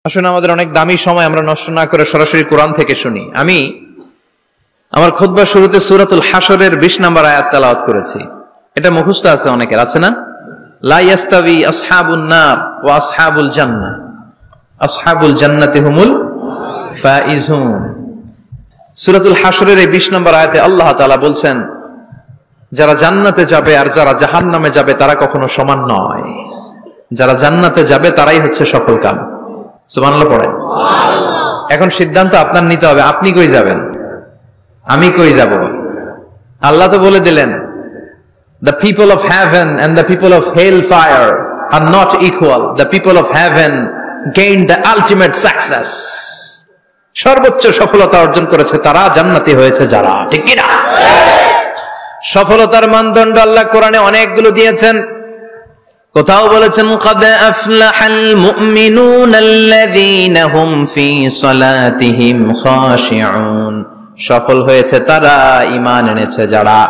আসলে আমাদের অনেক দামি সময় আমরা নষ্ট না করে সরাসরি কোরআন থেকে শুনি। আমি আমার খুতবার শুরুতে সূরাতুল হাশরের 20 নম্বর আয়াত তেলাওয়াত করেছি। এটা মুখস্থ আছে অনেকের, আছে না? লা ইয়াস্তাবি আসহাবুন নার ওয়া আসহাবুল জান্নাহ, আসহাবুল জান্নাতি হুমুল ফাইজুন। সূরাতুল হাশরের এই 20 নম্বর আয়াতে আল্লাহ তাআলা বলছেন, যারা জান্নাতে যাবে আর যারা জাহান্নামে যাবে তারা কখনো সমান নয়। যারা জান্নাতে যাবে তারাই হচ্ছে সফলকাম। সুবহানাল্লাহ পড়েন। এখন সিদ্ধান্ত আপনার নিতে হবে, আপনি কই যাবেন, আমি কই যাব। আল্লাহ তো বলে দিলেন, the people of heaven and the people of hellfire are not equal. The people of heaven gained the ultimate success. সর্বোচ্চ সফলতা অর্জন করেছে তারা, জান্নাতি হয়েছে যারা। ঠিক কি না? সফলতার মানদণ্ড আল্লাহ কোরআনে অনেকগুলো দিয়েছেন। কোথাও বলেছেন, قد أفلح المؤمنون الذين هم في صلاتهم خاشعون, সফল হয়েছে তারা, ঈমান এনেছে যারা।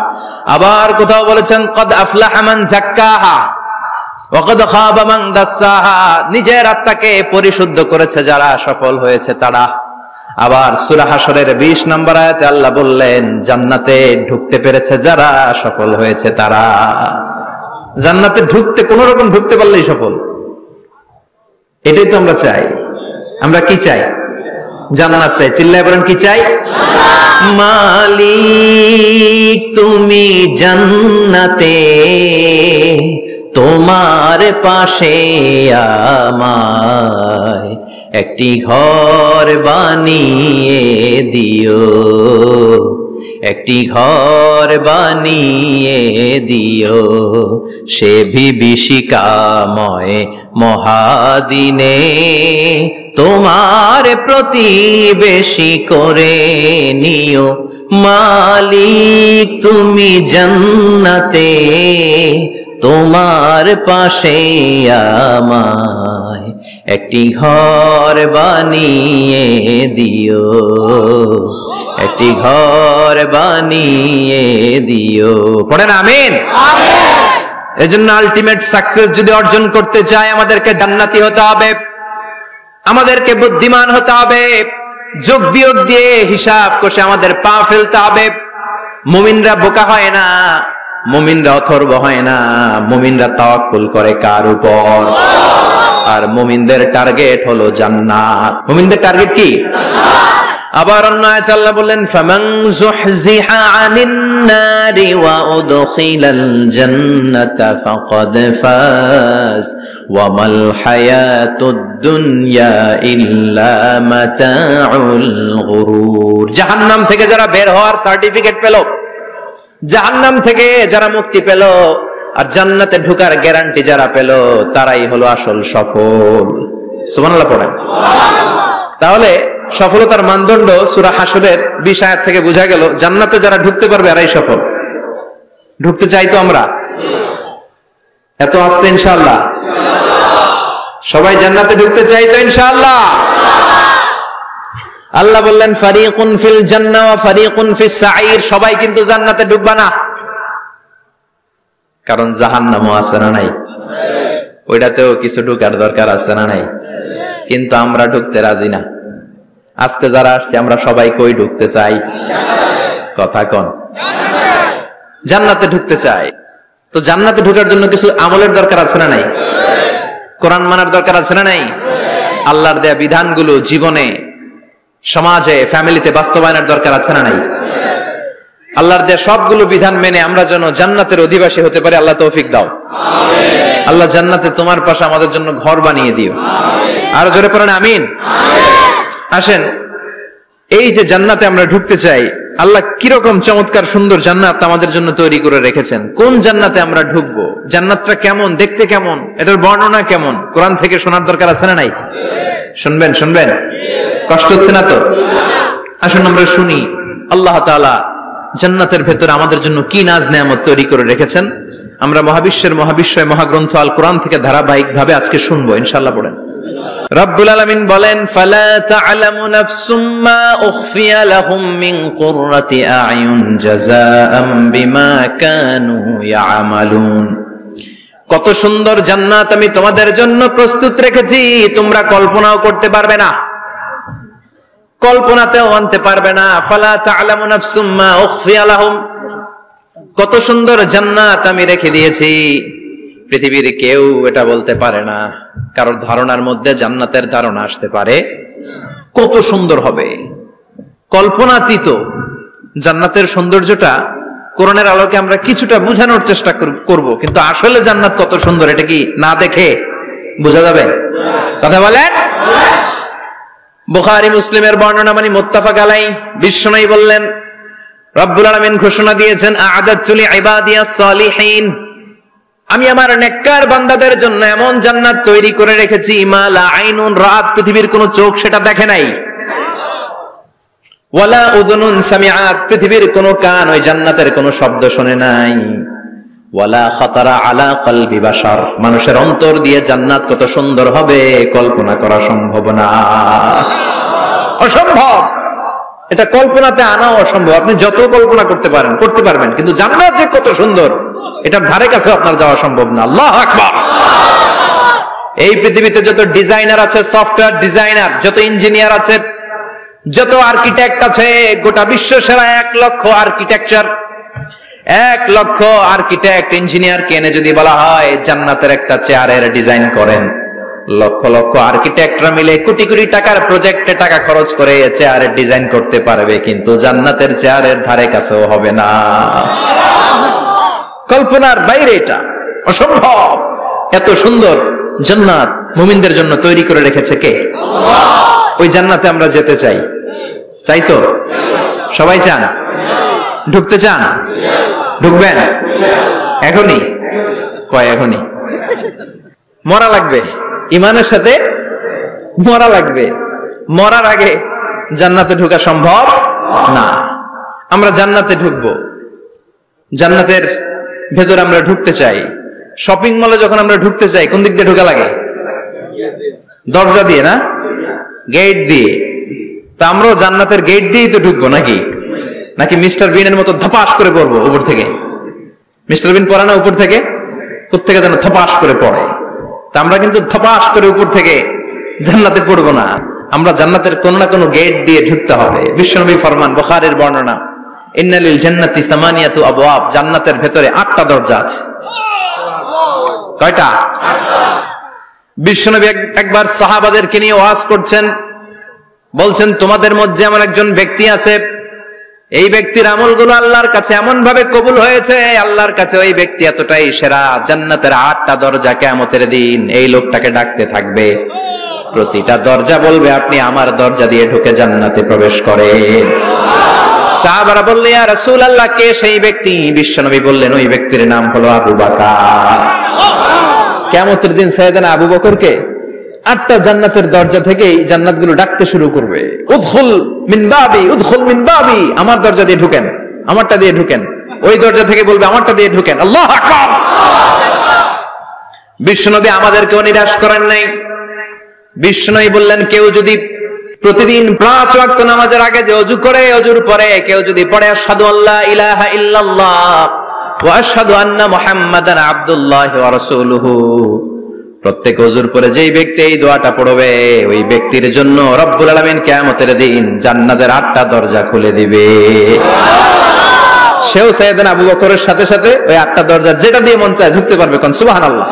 আবার কোথাও বলেছেন, قد أفلح من زكاها وقد خاب من دساها, নিজের আত্মাকে পরিশুদ্ধ করেছে যারা, সফল হয়েছে তারা। আবার সূরা হাশরের 20 নম্বর আয়াতে আল্লাহ বললেন, জান্নাতে ঢুকতে পেরেছে যারা, সফল হয়েছে তারা। জান্নাতে ঢুকতে, কোন রকম ঢুকতে পারলেই সফল। এটাই তো আমরা চাই। আমরা কি চাই? জান্নাত চাই। চিল্লায় বলেন, কি চাই? মালিক তুমি জান্নাতে, তোমার পাশে আমায় একটি ঘর বানিয়ে দিও, একটি ঘর বানিয়ে দিও, সে বিভীষিকাময় মহাদিনে তোমার প্রতিবেশী করে নিও। মালিক তুমি জান্নাতে, তোমার পাশে আমায় একটি ঘর বানিয়ে দিও, একটি ঘর বানিয়ে দিও। পড়েন আমিন। এজন্য আলটিমেট সাকসেস যদি অর্জন করতে চাই, আমাদেরকে জান্নাতি হতে হবে, আমাদেরকে বুদ্ধিমান হতে হবে, যোগ বিয়োগ দিয়ে হিসাব কষে আমাদের পা ফেলতে হবে। মুমিনরা বোকা হয় না, মুমিনরা অথর্ব হয় না, মুমিনরা তাওয়াক্কুল করে কার উপর? আর মুমিনদের টার্গেট হলো জান্নাত। মুমিনদের টার্গেট কি? আবার অন্য আয়াতে আল্লাহ বললেন, ফামান যুহজিহা আনিন নারি ওয়া উদখিলাল জান্নাতা ফাকাদ ফাজ ওয়া মাল হায়াতুদ দুনিয়া ইল্লা মাতাউল গুরুর। জাহান্নাম থেকে যারা বের হওয়ার সার্টিফিকেট পেল, জাহান্নাম থেকে যারা মুক্তি পেল, আর জান্নাতে ঢোকার গ্যারান্টি যারা পেল, তারাই হলো আসল সফল। সুবহানাল্লাহ পড়েন। তাহলে সফলতার মানদণ্ড সূরা হাশরের 20 আয়াত থেকে বোঝা গেল, জান্নাতে যারা ঢুকতে পারবে এরাই সফল। ঢুকতে চাই তো আমরা? এত আস্তে ইনশাআল্লাহ? সবাই জান্নাতে ঢুকতে চাই তো ইনশাআল্লাহ? আল্লাহ বললেন, ফারিকুন ফিল জান্নাহ ওয়া ফারিকুন ফিস সাঈর। সবাই কিন্তু জান্নাতে ঢুকবে না, কারণ জাহান্নামও আছে না নাই? ওইটাতেও কিছু ঢুকার দরকার আছে না নাই? কিন্তু আমরা ঢুকতে রাজি না। আজকে যারা আসছে আমরা সবাই কই ঢুকতে চাই? কথা কোন? জান্নাতে ঢুকতে চাই। তো জান্নাতে ঢোকার জন্য কিছু আমলের দরকার আছে না নাই? কোরআন মানার দরকার আছে না নাই? আল্লাহর দেয়া বিধানগুলো জীবনে, সমাজে, ফ্যামিলিতে বাস্তবায়নের দরকার আছে না নাই? আল্লাহর দেয়া সবগুলো বিধান মেনে আমরা যেন জান্নাতের অধিবাসী হতে পারি, আল্লাহ তৌফিক দাও। আল্লাহ জান্নাতে তোমার পাশে আমাদের জন্য ঘর বানিয়ে দিও। আরো জোরে পড়েন আমিন। আসেন, এই যে জান্নাতে আমরা ঢুকতে চাই, আল্লাহ কিরকম চমৎকার সুন্দর জান্নাত আমাদের জন্য তৈরি করে রেখেছেন। কোন জান্নাতে আমরা ঢুকবো, জান্নাতটা কেমন, দেখতে কেমন, এটার বর্ণনা কেমন, কোরআন থেকে শোনার দরকার আছে না নাই? শুনবেন, শুনবেন? কষ্ট হচ্ছে না তো? আসুন আমরা শুনি আল্লাহ তাআলা জান্নাতের ভেতরে আমাদের জন্য কি নাজ নেয়ামত তৈরি করে রেখেছেন। আমরা মহাবিশ্বের মহাবিশ্বয় মহাগ্রন্থ আল কোরআন থেকে ধারাবাহিকভাবে আজকে শুনবো ইনশাআল্লাহ। পড়েন। রব্বুল আলামিন বলেন, ফালা তা'লামু নাফসুম মা উখফিয়া লাহুম মিন কুররাতি আ'য়ুন জাযাআম বিমা কানু ইয়া'মালুন কত সুন্দর জান্নাত আমি তোমাদের জন্য প্রস্তুত রেখেছি, তোমরা কল্পনাও করতে পারবে না, কল্পনাতেও আনতে পারবে না। ফালা তা'লামু নাফসুম মা উখফিয়া লাহুম, কত সুন্দর জান্নাত আমি রেখে দিয়েছি, পৃথিবীর কেউ এটা বলতে পারে না। কারোর ধারণার মধ্যে জান্নাতের ধারণা আসতে পারে কত সুন্দর হবে, কল্পনাতীত। জান্নাতের সৌন্দর্যটা কোরআনের আলোকে আমরা কিছুটা বোঝানোর চেষ্টা করব, কিন্তু আসলে জান্নাত কত সুন্দর এটা কি না দেখে বোঝা যাবে? কথা বলেন। বুখারী মুসলিমের বর্ণনা মানে মুত্তাফাক আলাইহি, বিশ্বনবী বললেন রব্বুল আলামিন ঘোষণা দিয়েছেন আ'আদাতু লিইবাদিয়াস সালিহিন, আমি আমার নেককার বান্দাদের জন্য এমন জান্নাত তৈরি করে রেখেছি মা লা আইনুন রাত, পৃথিবীর কোন চোখ সেটা দেখে নাই, ওয়ালা উযুনুন সামিআত, পৃথিবীর কোন কান ওই জান্নাতের কোন শব্দ শুনে নাই, ওয়ালা খাতারা আলা কলবি বাশার, মানুষের অন্তর দিয়ে জান্নাত কত সুন্দর হবে কল্পনা করা সম্ভব না, অসম্ভব। এটা কল্পনাতে আনাও অসম্ভব, আপনি যত কল্পনা করতে পারেন করতে পারবেন, কিন্তু জান্নাত যে কত সুন্দর এটার ধারে কাছে আপনার যাওয়া সম্ভব না। আল্লাহু আকবার। এই পৃথিবীতে যত ডিজাইনার আছে, সফটওয়্যার ডিজাইনার, যত ইঞ্জিনিয়ার আছে, যত আর্কিটেক্ট আছে, গোটা বিশ্ব সেরা 1 লক্ষ আর্কিটেকচার, 1 লক্ষ আর্কিটেক্ট ইঞ্জিনিয়ার কেনে যদি বলা হয় জান্নাতের একটা চেয়ারের ডিজাইন করেন, লক্ষ লক্ষ আর্কিটেক্টরা মিলে কোটি কোটি টাকার প্রজেক্টে টাকা খরচ করে চেয়ারের ডিজাইন করতে পারবে, কিন্তু জান্নাতের চেয়ারের ধারে কাছেও হবে না। কল্পনার বাইরে, এটা অসম্ভব। এত সুন্দর জান্নাত মুমিনদের জন্য তৈরি করে রেখেছে কে? আল্লাহ। ওই জান্নাতে আমরা যেতে চাই, চাই তো? সবাই চান? ঢুকতে চান? ঢুকবেন এখনই? কয় এখনই? মরা লাগবে, ইমানের সাথে মরা লাগবে। মরার আগে জান্নাতে ঢোকা সম্ভব না। আমরা জান্নাতে ঢুকবো, জান্নাতের ভেতর আমরা ঢুকতে চাই। শপিং মলে যখন আমরা ঢুকতে চাই কোন দিক দিয়ে ঢোকা লাগে? দরজা দিয়ে না, গেট দিয়ে। তা আমরাও জান্নাতের গেট দিয়েই তো ঢুকবো নাকি? নাকি মিস্টার বিনের মতো ধপাস করে পড়বো উপর থেকে? মিস্টার বিন পড়ে না উপর থেকে? কোত্থেকে যেন ধপাস করে পড়ে। তা আমরা কিন্তু ধপাস করে উপর থেকে জান্নাতে পড়বো না, আমরা জান্নাতের কোন না কোনো গেট দিয়ে ঢুকতে হবে। বিশ্বনবী ফরমান, বুখারীর বর্ণনা, ইন্নালিল জান্নাতি সামানিয়াতু আবওয়াব, জান্নাতের ভেতরে 8টা দরজা আছে। কয়টা? বিশ্বনবী একবার সাহাবাদেরকে নিয়ে ওয়াজ করছেন, বলছেন তোমাদের মধ্যে এমন একজন ব্যক্তি আছে, এই ব্যক্তির আমলগুলো আল্লাহর কাছে এমন ভাবে কবুল হয়েছে, আল্লাহর কাছে ওই ব্যক্তি এতটাই সেরা, জান্নাতের 8টা দরজা কিয়ামতের দিন এই লোকটাকে ডাকতে থাকবে, প্রতিটা দরজা বলবে আপনি আমার দরজা দিয়ে ঢুকে জান্নাতে প্রবেশ করেন। সাহাবারা বললেন ইয়া রাসূলুল্লাহ, কে সেই ব্যক্তি? বিশ্বনবী বললেন ওই ব্যক্তির নাম হলো আবু বকর। কিয়ামতের দিন সাইয়েদনা আবু বকরকে 8টা জান্নাতের দরজা থেকেই জান্নাতগুলো ডাকতে শুরু করবে, উদখুল মিন বাবি, উদখুল মিন বাবি, আমার দরজা দিয়ে ঢুকেন, আমারটা দিয়ে ঢুকেন। ওই দরজা থেকে বলবে আমারটা দিয়ে ঢুকেন। আল্লাহু আকবার। বিশ্বনবী আমাদেরকেও নিরাশ করেন নাই। বিশ্বনবী বললেন কেউ যদি প্রতিদিন 5 ওয়াক্ত নামাজের আগে যে ওযু করে, ওযুর পরে কেউ যদি পড়ে আশহাদু আল্লা ইলাহা ইল্লাল্লাহ ওয়া আশহাদু আন্না মুহাম্মাদান আবদুল্লাহি ওয়া রাসূলুহু, প্রত্যেক ওযুর পরে যেই ব্যক্তি এই দোয়াটা পড়বে ওই ব্যক্তির জন্য রব্বুল আলামিন কিয়ামতের দিন জান্নাতের 8টা দরজা খুলে দিবে। সেও সাইয়েদনা আবু বকরের সাথে সাথে ওই 8টা দরজা যেটা দিয়ে মন চায় ঢুকতে পারবে। কোন সুবহানাল্লাহ।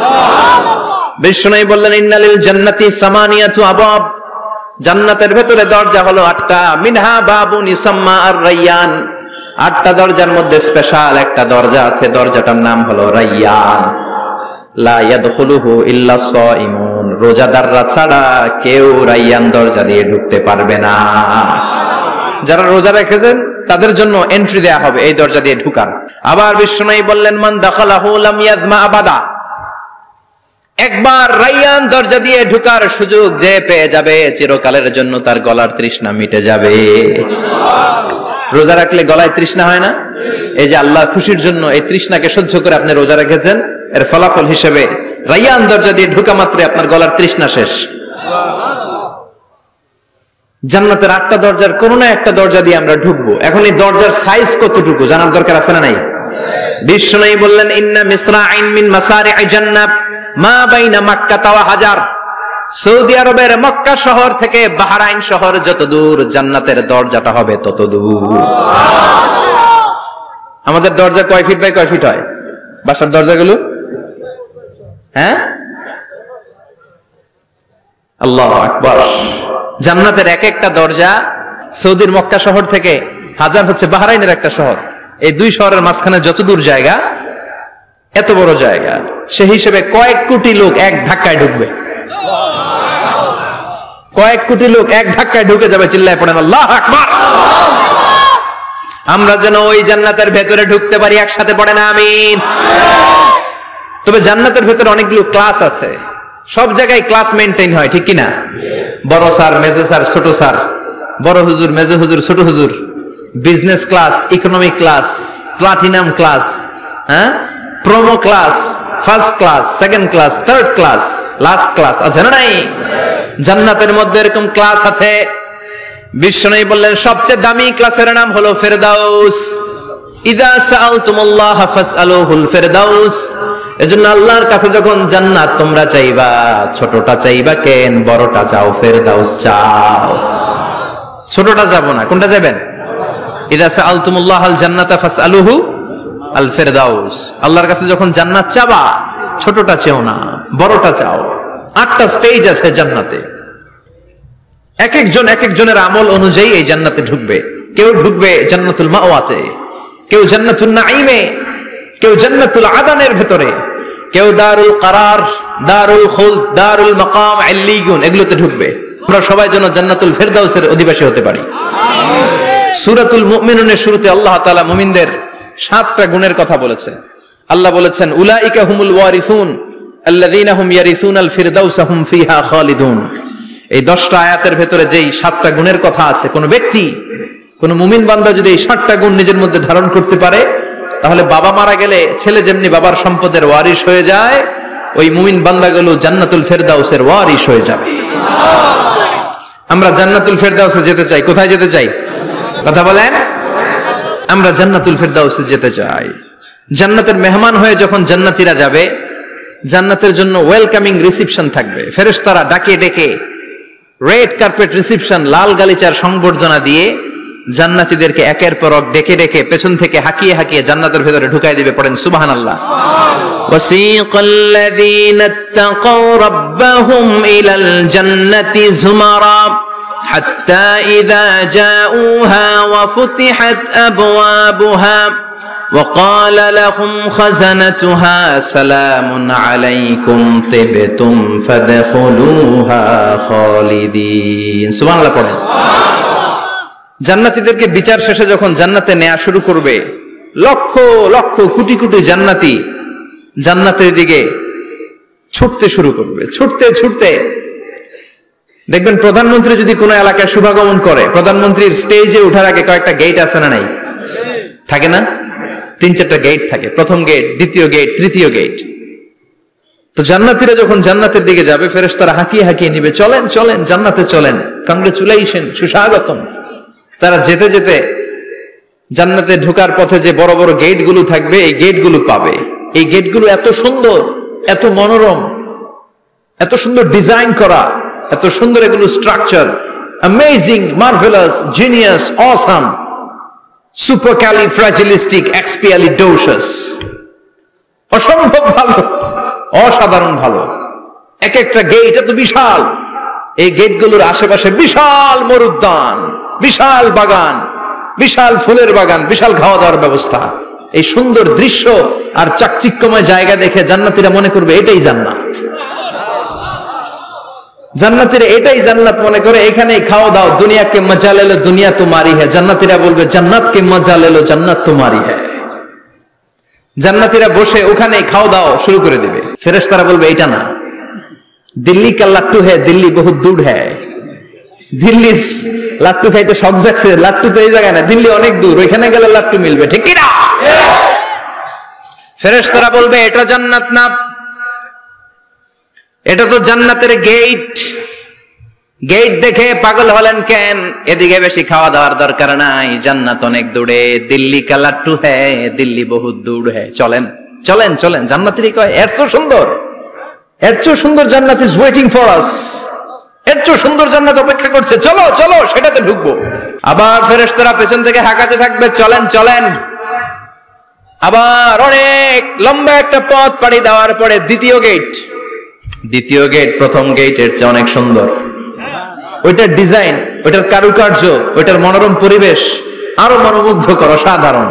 বিশ্বনবী বললেন ইন্নালিল জান্নাতি সামানিয়াতু আবওয়াব, জান্নাতের ভেতরে দরজা হলো 8টা, মিনহা বাবুন ইউসাম্মা আর-রায়্যান, 8টা দরজার মধ্যে স্পেশাল একটা দরজা আছে, দরজাটার নাম হলো রায়্যান। লা ইয়াদখুলুহু ইল্লা সাইমুন, রোজাদাররা ছাড়া কেউ রায়্যান দরজা দিয়ে ঢুকতে পারবে না। যারা রোজা রেখেছেন তাদের জন্য এন্ট্রি দেয়া হবে এই দরজা দিয়ে ঢুকার। আবার বিশ্বনবী বললেন মান দাখালাহু লাম ইয়াজমা আবাদা, একবার রায়্যান দরজা দিয়ে ঢুকার সুযোগ যে পেয়ে যাবে চিরকালের জন্য তার গলার তৃষ্ণা মিটে যাবে। রোজা রাখলে গলায় তৃষ্ণা হয় না? এই যে আল্লাহ খুশির জন্য এই তৃষ্ণাকে সহ্য করে আপনি রোজা রেখেছেন, এর ফলাফল হিসেবে রায়্যান দরজা দিয়ে ঢুকা মাত্রই আপনার গলার তৃষ্ণা শেষ। জান্নাতের 8টা দরজার কোন না একটা দরজা দিয়ে আমরা ঢুকবো। এখন এই দরজার সাইজ কতটুকু জানার দরকার আছে না নাই? বিষ্ণু বললেন ইন্না মিসরাইন মিন মাসারি'i জান্নাহ মা বাইনা মাক্কা ওয়া হাজার। সৌদি আরবের মক্কা শহর থেকে বাহরাইন শহর যত দূর, জান্নাতের দরজাটা হবে তত দূর। আমাদের দরজা কয় ফিট বাই কয় ফিট হয় বাসার দরজাগুলো? হ্যাঁ, আল্লাহু আকবার। জান্নাতের এক একটা দরজা সৌদির মক্কা শহর থেকে হাজার হচ্ছে বাহরাইনের একটা শহর। এই দুই শহরের মাঝখানে যত দূর জায়গা, এত বড় জায়গা, সেই হিসেবে কয়েক কোটি লোক এক ধাক্কায় ঢুকবে। কয়েক কোটি লোক এক ধাক্কায় ঢুকে যাবে। চিল্লায় পড়েন আল্লাহু আকবার। আমরা যেন ওই জান্নাতের ভেতরে ঢুকতে পারি, একসাথে পড়েন আমিন। তবে জান্নাতের ভেতরে অনেকগুলো ক্লাস আছে, সব জায়গায় ক্লাস মেনটেন হয়, ঠিক কিনা? বড় স্যার, মেজো স্যার, ছোট স্যার, বড় হুজুর, মেজো হুজুর, ছোট হুজুর, business class, economic class, platinum class, হ্যাঁ, promo class, first class, second class, third class, last class আছে না নাই? জান্নাতের মধ্যে এরকম ক্লাস আছে। বিষ্ণু বললেন সবচেয়ে দামি ক্লাসের নাম হলো ফেরদাউস। ইযা সাআলতুমুল্লাহ ফাসআলুহুল ফেরদাউস। এজন্য আল্লাহর কাছে যখন জান্নাত তোমরা চাইবা, ছোটটা চাইবা কেন, বড়টা চাও, ফেরদাউস চাও। ছোটটা যাবো না, কোনটা যাবেন? ইযা সাআলতুমুল্লাহাল জান্নাতা ফাসআলুহু আল ফেরদাউস। আল্লাহর কাছে যখন জান্নাত চাবা, ছোটটা চেও না, বড়টা চাও। 8টা স্টেজ আছে জান্নাতে। এক একজনের আমল অনুযায়ী এই জান্নাতে ঢুকবে। কেউ ঢুকবে জান্নাতুল মাওয়াতে, কেউ জান্নাতুল নাঈমে, কেউ জান্নাতুল আদানের ভেতরে, কেউ দারুল কারার, দারুল খুলদ, দারুল মাকাম, আল্লিগুন, এগুলোতে ঢুকবে। আমরা সবাই যেন জান্নাতুল ফেরদাউসের অধিবাসী হতে পারি। সূরাতুল মুমিনুনের শুরুতে আল্লাহ তাআলা মুমিনদের 7টা গুণের কথা বলেছে। আল্লাহ বলেছেন উলাইকা হুমুল ওয়ারিসুন আল্লাযীনা হুম ইয়ারিসুনাল ফিরদাউসা হুম ফিহা খালিদুন। এই 10টা আয়াতের ভেতরে যেই 7টা গুণের কথা আছে, কোন ব্যক্তি, কোন মুমিন বান্দা যদি এই 7টা গুণ নিজের মধ্যে ধারণ করতে পারে, তাহলে বাবা মারা গেলে ছেলে যেমনি বাবার সম্পদের ওয়ারিশ হয়ে যায়, ওই মুমিন বান্দাগুলো জান্নাতুল ফেরদাউসের ওয়ারিশ হয়ে যাবে। আমরা জান্নাতুল ফেরদাউসে যেতে চাই। কোথায় যেতে চাই? কথা বলেন। আমরা জান্নাতুল ফেরদাউসে যেতে চাই। জান্নাতের মেহমান হয়ে যখন জান্নাতীরা যাবে, জান্নাতের জন্য ওয়েলকামিং রিসিপশন থাকবে। ফেরেশতারা ডাকে ডেকে রেড কার্পেট রিসিপশন, লাল গালিচার সংবর্ধনা দিয়ে জান্নাতীদেরকে একের পর এক ডেকে ডেকে পেছন থেকে হাকিয়ে হাকিয়ে জান্নাতের ভেতরে ঢুকাই দিবে। পড়েন সুবহানাল্লাহ। ওয়াসিকাল্লাযীনা ইত্তাকাউ রাব্বাহুম ইলাল জান্নাতি যুমারা হাত্তা ইযা জাউহা ওয়া ফুতিহাত আবওয়াবুহা وقال لهم خزنتها سلام عليكم طبتم فادخلوها خالدين। সুবহানাল্লাহ পড়েন। জান্নাতীদেরকে বিচার শেষে যখন জান্নাতে নেওয়া শুরু করবে, লক্ষ লক্ষ কোটি কোটি জান্নাতি জান্নাতের দিকে ছুটতে শুরু করবে। ছুটতে ছুটতে দেখবেন প্রধানমন্ত্রী যদি কোনো এলাকায় শুভাগমন করে, প্রধানমন্ত্রীর স্টেজে ওঠার আগে কয়েকটা গেট আছে না নাই? থাকে না? 3-4টা গেট থাকে। প্রথম গেট, দ্বিতীয় গেট, তৃতীয় গেট। তো জান্নাতীরা যখন জান্নাতের দিকে যাবে, ফেরেশতারা হাঁকিয়ে হাঁকিয়ে নিবে, চলেন চলেন জান্নাতে চলেন, কংগ্রেচুলেশন, সুস্বাগতম। তারা যেতে যেতে জান্নাতে ঢোকার পথে যে বড় বড় গেটগুলো থাকবে, এই গেটগুলো পাবে। এই গেটগুলো এত সুন্দর, এত মনোরম, এত সুন্দর ডিজাইন করা, এত সুন্দর এগুলো structure, amazing, marvellous, genius, awesome, supercalifragilisticexpialidocious, অসম্ভব ভালো, অসাধারণ ভালো। এক একটা গেট এত বিশাল। এই গেটগুলোর আশেপাশে বিশাল মরুদ্যান, বিশাল বাগান, বিশাল ফুলের বাগান, বিশাল খাওয়া দাওয়ার ব্যবস্থা। এই সুন্দর দৃশ্য আর চাকচিক্যময় জায়গা দেখে জান্নাতীরা মনে করবে এটাই জান্নাত। জান্নাতীরা এটাই জান্নাত মনে করে, এখানেই খাওয়া দাও। দুনিয়া কে মজা লে লো দুনিয়া তোমারি হ্যায়। জান্নাতীরা বলবে জান্নাত কে মজা লে লো জান্নাত তোমারি হ্যায়। জান্নাতীরা বসে ওখানেই খাওয়া দাও শুরু করে দিবে। ফেরেশতারা বলবে এটা না, দিল্লি কা লাট্টু হ্যায়, দিল্লি বহুত দূর হ্যায়। দিল্লির লাট্টু খাইতে শখ জাগছে, লাট্টু তো এই জায়গায় না, দিল্লি অনেক দূর, ওইখানে গেলে লাট্টু মিলবে, ঠিক কি না? ফেরেশতারা বলবে এটা জান্নাত না, এটা তো জান্নাতের গেট। গেট দেখে পাগল হলেন কেন? এদিকে বেশি খাওয়া দাওয়ার দরকার নাই, জান্নাত অনেক দূরে। দিল্লি কা লাট্টু হ্যায়, দিল্লি বহুত দূর হ্যায়। চলেন চলেন চলেন। জান্নাতীরা কয় এর চেয়ে সুন্দর, এর চেয়ে সুন্দর জান্নাত ইজ ওয়েটিং ফর আস, এর চেয়ে সুন্দর জান্নাত অপেক্ষা করছে, চলো চলো সেটাতে ঢুকবো। আবার ফেরেশতারা পেছন থেকে হাঁকাতে থাকবে, চলেন চলেন। আবার অনেক লম্বা একটা পথ পাড়ি দেওয়ার পরে দ্বিতীয় গেট। দ্বিতীয় গেট প্রথম গেটের চেয়ে অনেক সুন্দর। ওইটার ডিজাইন, ওইটার কারুকার্য, ওইটার মনোরম পরিবেশ আরো মনোমুগ্ধকর, অসাধারণ।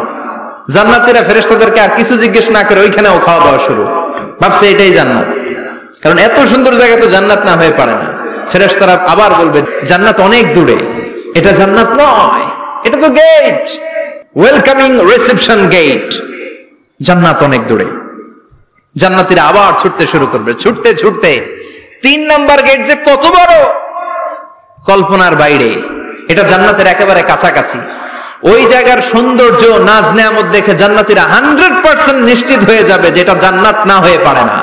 জান্নাতীরা ফেরেশতাদেরকে আর কিছু জিজ্ঞেস না করে ওইখানেও খাওয়া দাওয়া শুরু। ভাবছে এটাই জান্নাত, কারণ এত সুন্দর জায়গা তো জান্নাত না হয়ে পারে না। ফেরেশতারা আবার বলবে জান্নাত অনেক দূরে, এটা জান্নাত নয়, এটা তো গেট, ওয়েলকামিং রিসেপশন গেট, জান্নাত অনেক দূরে। জান্নাতীরা আবার ছুটতে শুরু করবে, ছুটতে ছুটতে 3 নাম্বার গেট যে কত বড়, কল্পনার বাইরে। এটা জান্নাতের একেবারে কাছাকাছি। ওই জায়গার সৌন্দর্য, নাজ নেয়ামত দেখে জান্নাতীরা 100% নিশ্চিত হয়ে যাবে যে এটা জান্নাত না হয়ে পারে না,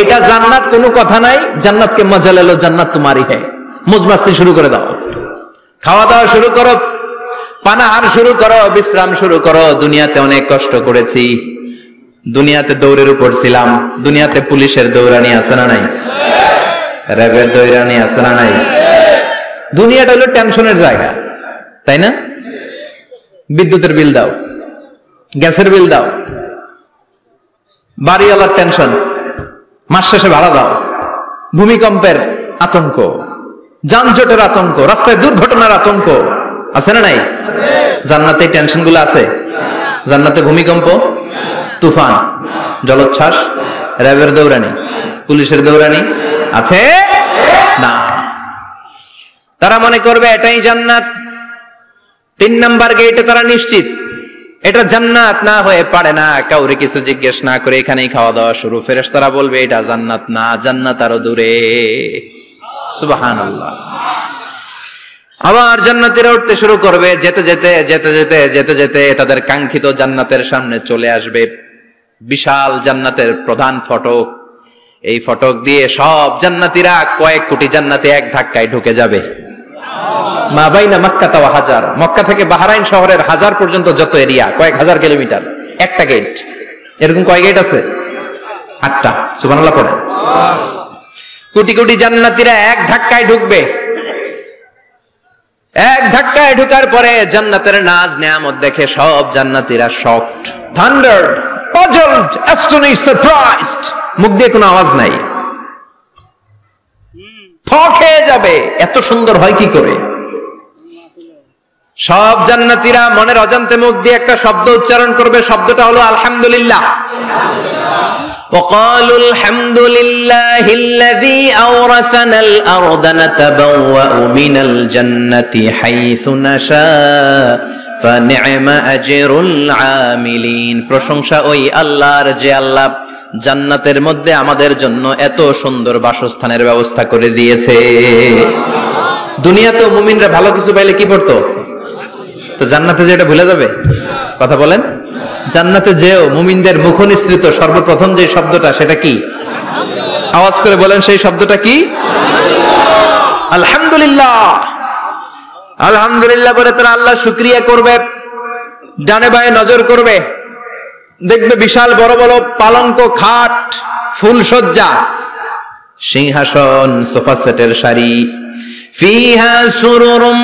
এটা জান্নাত, কোনো কথা নাই। জান্নাতকে মজা লেলো, জান্নাত তোমারই হ্যায়। মজমাস্তি শুরু করে দাও, খাওয়া দাওয়া শুরু করো, পানাহার শুরু করো, বিশ্রাম শুরু করো। দুনিয়াতে অনেক কষ্ট করেছি, দুনিয়াতে দৌড়ের উপর ছিলাম, দুনিয়াতে পুলিশের দৌড়ানি আছে না নাই, র্যাবের দৌড়ানি আছে না নাই। দুনিয়াটা হলো টেনশনের জায়গা, তাই না? বিদ্যুতের বিল দাও, গ্যাসের বিল দাও, বাড়িওয়ালার টেনশন, মাস শেষে ভাড়া দাও, ভূমিকম্পের আতঙ্ক, যানজটের আতঙ্ক, রাস্তায় দুর্ঘটনার আতঙ্ক, আছে না নাই? জান্নাতে টেনশন গুলো আছে? জান্নাতে ভূমিকম্প, তুফান, জলোচ্ছ্বাস, র্যাবের দৌড়ানি, পুলিশের দৌড়ানি আছে না। তারা মনে করবে এটাই জান্নাত। 3 নাম্বার গেটে তারা নিশ্চিত এটা জান্নাত না হয়ে পারে না। কাউরে কিছু জিজ্ঞেস না করে এখানেই খাওয়া দাওয়া শুরু। ফেরেশতারা বলবে এটা জান্নাত না, জান্নাত আরো দূরে। সুবহানাল্লাহ। আবার জান্নাতীরা উঠতে শুরু করবে, যেতে যেতে যেতে যেতে যেতে যেতে তাদের কাঙ্ক্ষিত জান্নাতের সামনে চলে আসবে। বিশাল জান্নাতের প্রধান ফটক, এই ফটক দিয়ে সব জান্নাতীরা, কয়েক কোটি জান্নাতি এক ধাক্কায় ঢুকে যাবে। মা বাইনা মক্কা ওয়া হাজার, মক্কা থেকে বাহরাইন শহরের হাজার পর্যন্ত যত এরিয়া, কয়েক হাজার কিলোমিটার, একটা গেট। এরকম কয় গেট আছে? 8টা। সুবহানাল্লাহ পড়ে। কোটি কোটি জান্নাতীরা এক ধাক্কায় ঢুকবে। এক ধাক্কায় ঢুকার পরে জান্নাতের নাজ নেয়ামত দেখে সব জান্নাতীরা শকড, থান্ডার্ড, পাজলড, অ্যাস্টনিশড, সারপ্রাইজড। মুখ দিয়ে কোনো আওয়াজ নাই, থক হয়ে যাবে, এত সুন্দর হয় কি করে। সব জান্নাতীরা মনের অজান্তে মুখ দিয়ে একটা শব্দ উচ্চারণ করবে, শব্দটা হলো আলহামদুলিল্লাহ। وقالوا الحمد لله الذي أورثنا الأرض نتبوأ من الجنة حيث نشاء فنعم أجر العاملين। প্রশংসা ওই আল্লাহর যে আল্লাহ জান্নাতের মধ্যে আমাদের জন্য এত সুন্দর বাসস্থানের ব্যবস্থা করে দিয়েছে। দুনিয়াতেও মুমিনরা ভালো কিছু পাইলে কি পড়তো? তো জান্নাতে যে এটা ভুলে যাবে? কথা বলেন। জান্নাতে যেও মুমিনদের মুখ নিঃসৃত সর্বপ্রথম যে শব্দটা, সেটা কি? আওয়াজ করে বলেন, সেই শব্দটা কি? আলহামদুলিল্লাহ। আলহামদুলিল্লাহ বলে তারা আল্লাহ শুকরিয়া করবে, ডানে বায়ে নজর করবে, দেখবে বিশাল বড় বড় পালঙ্ক, খাট, ফুলসজ্জা, সিংহাসন, সোফা সেটের সারি। ফিহা সুরুরুম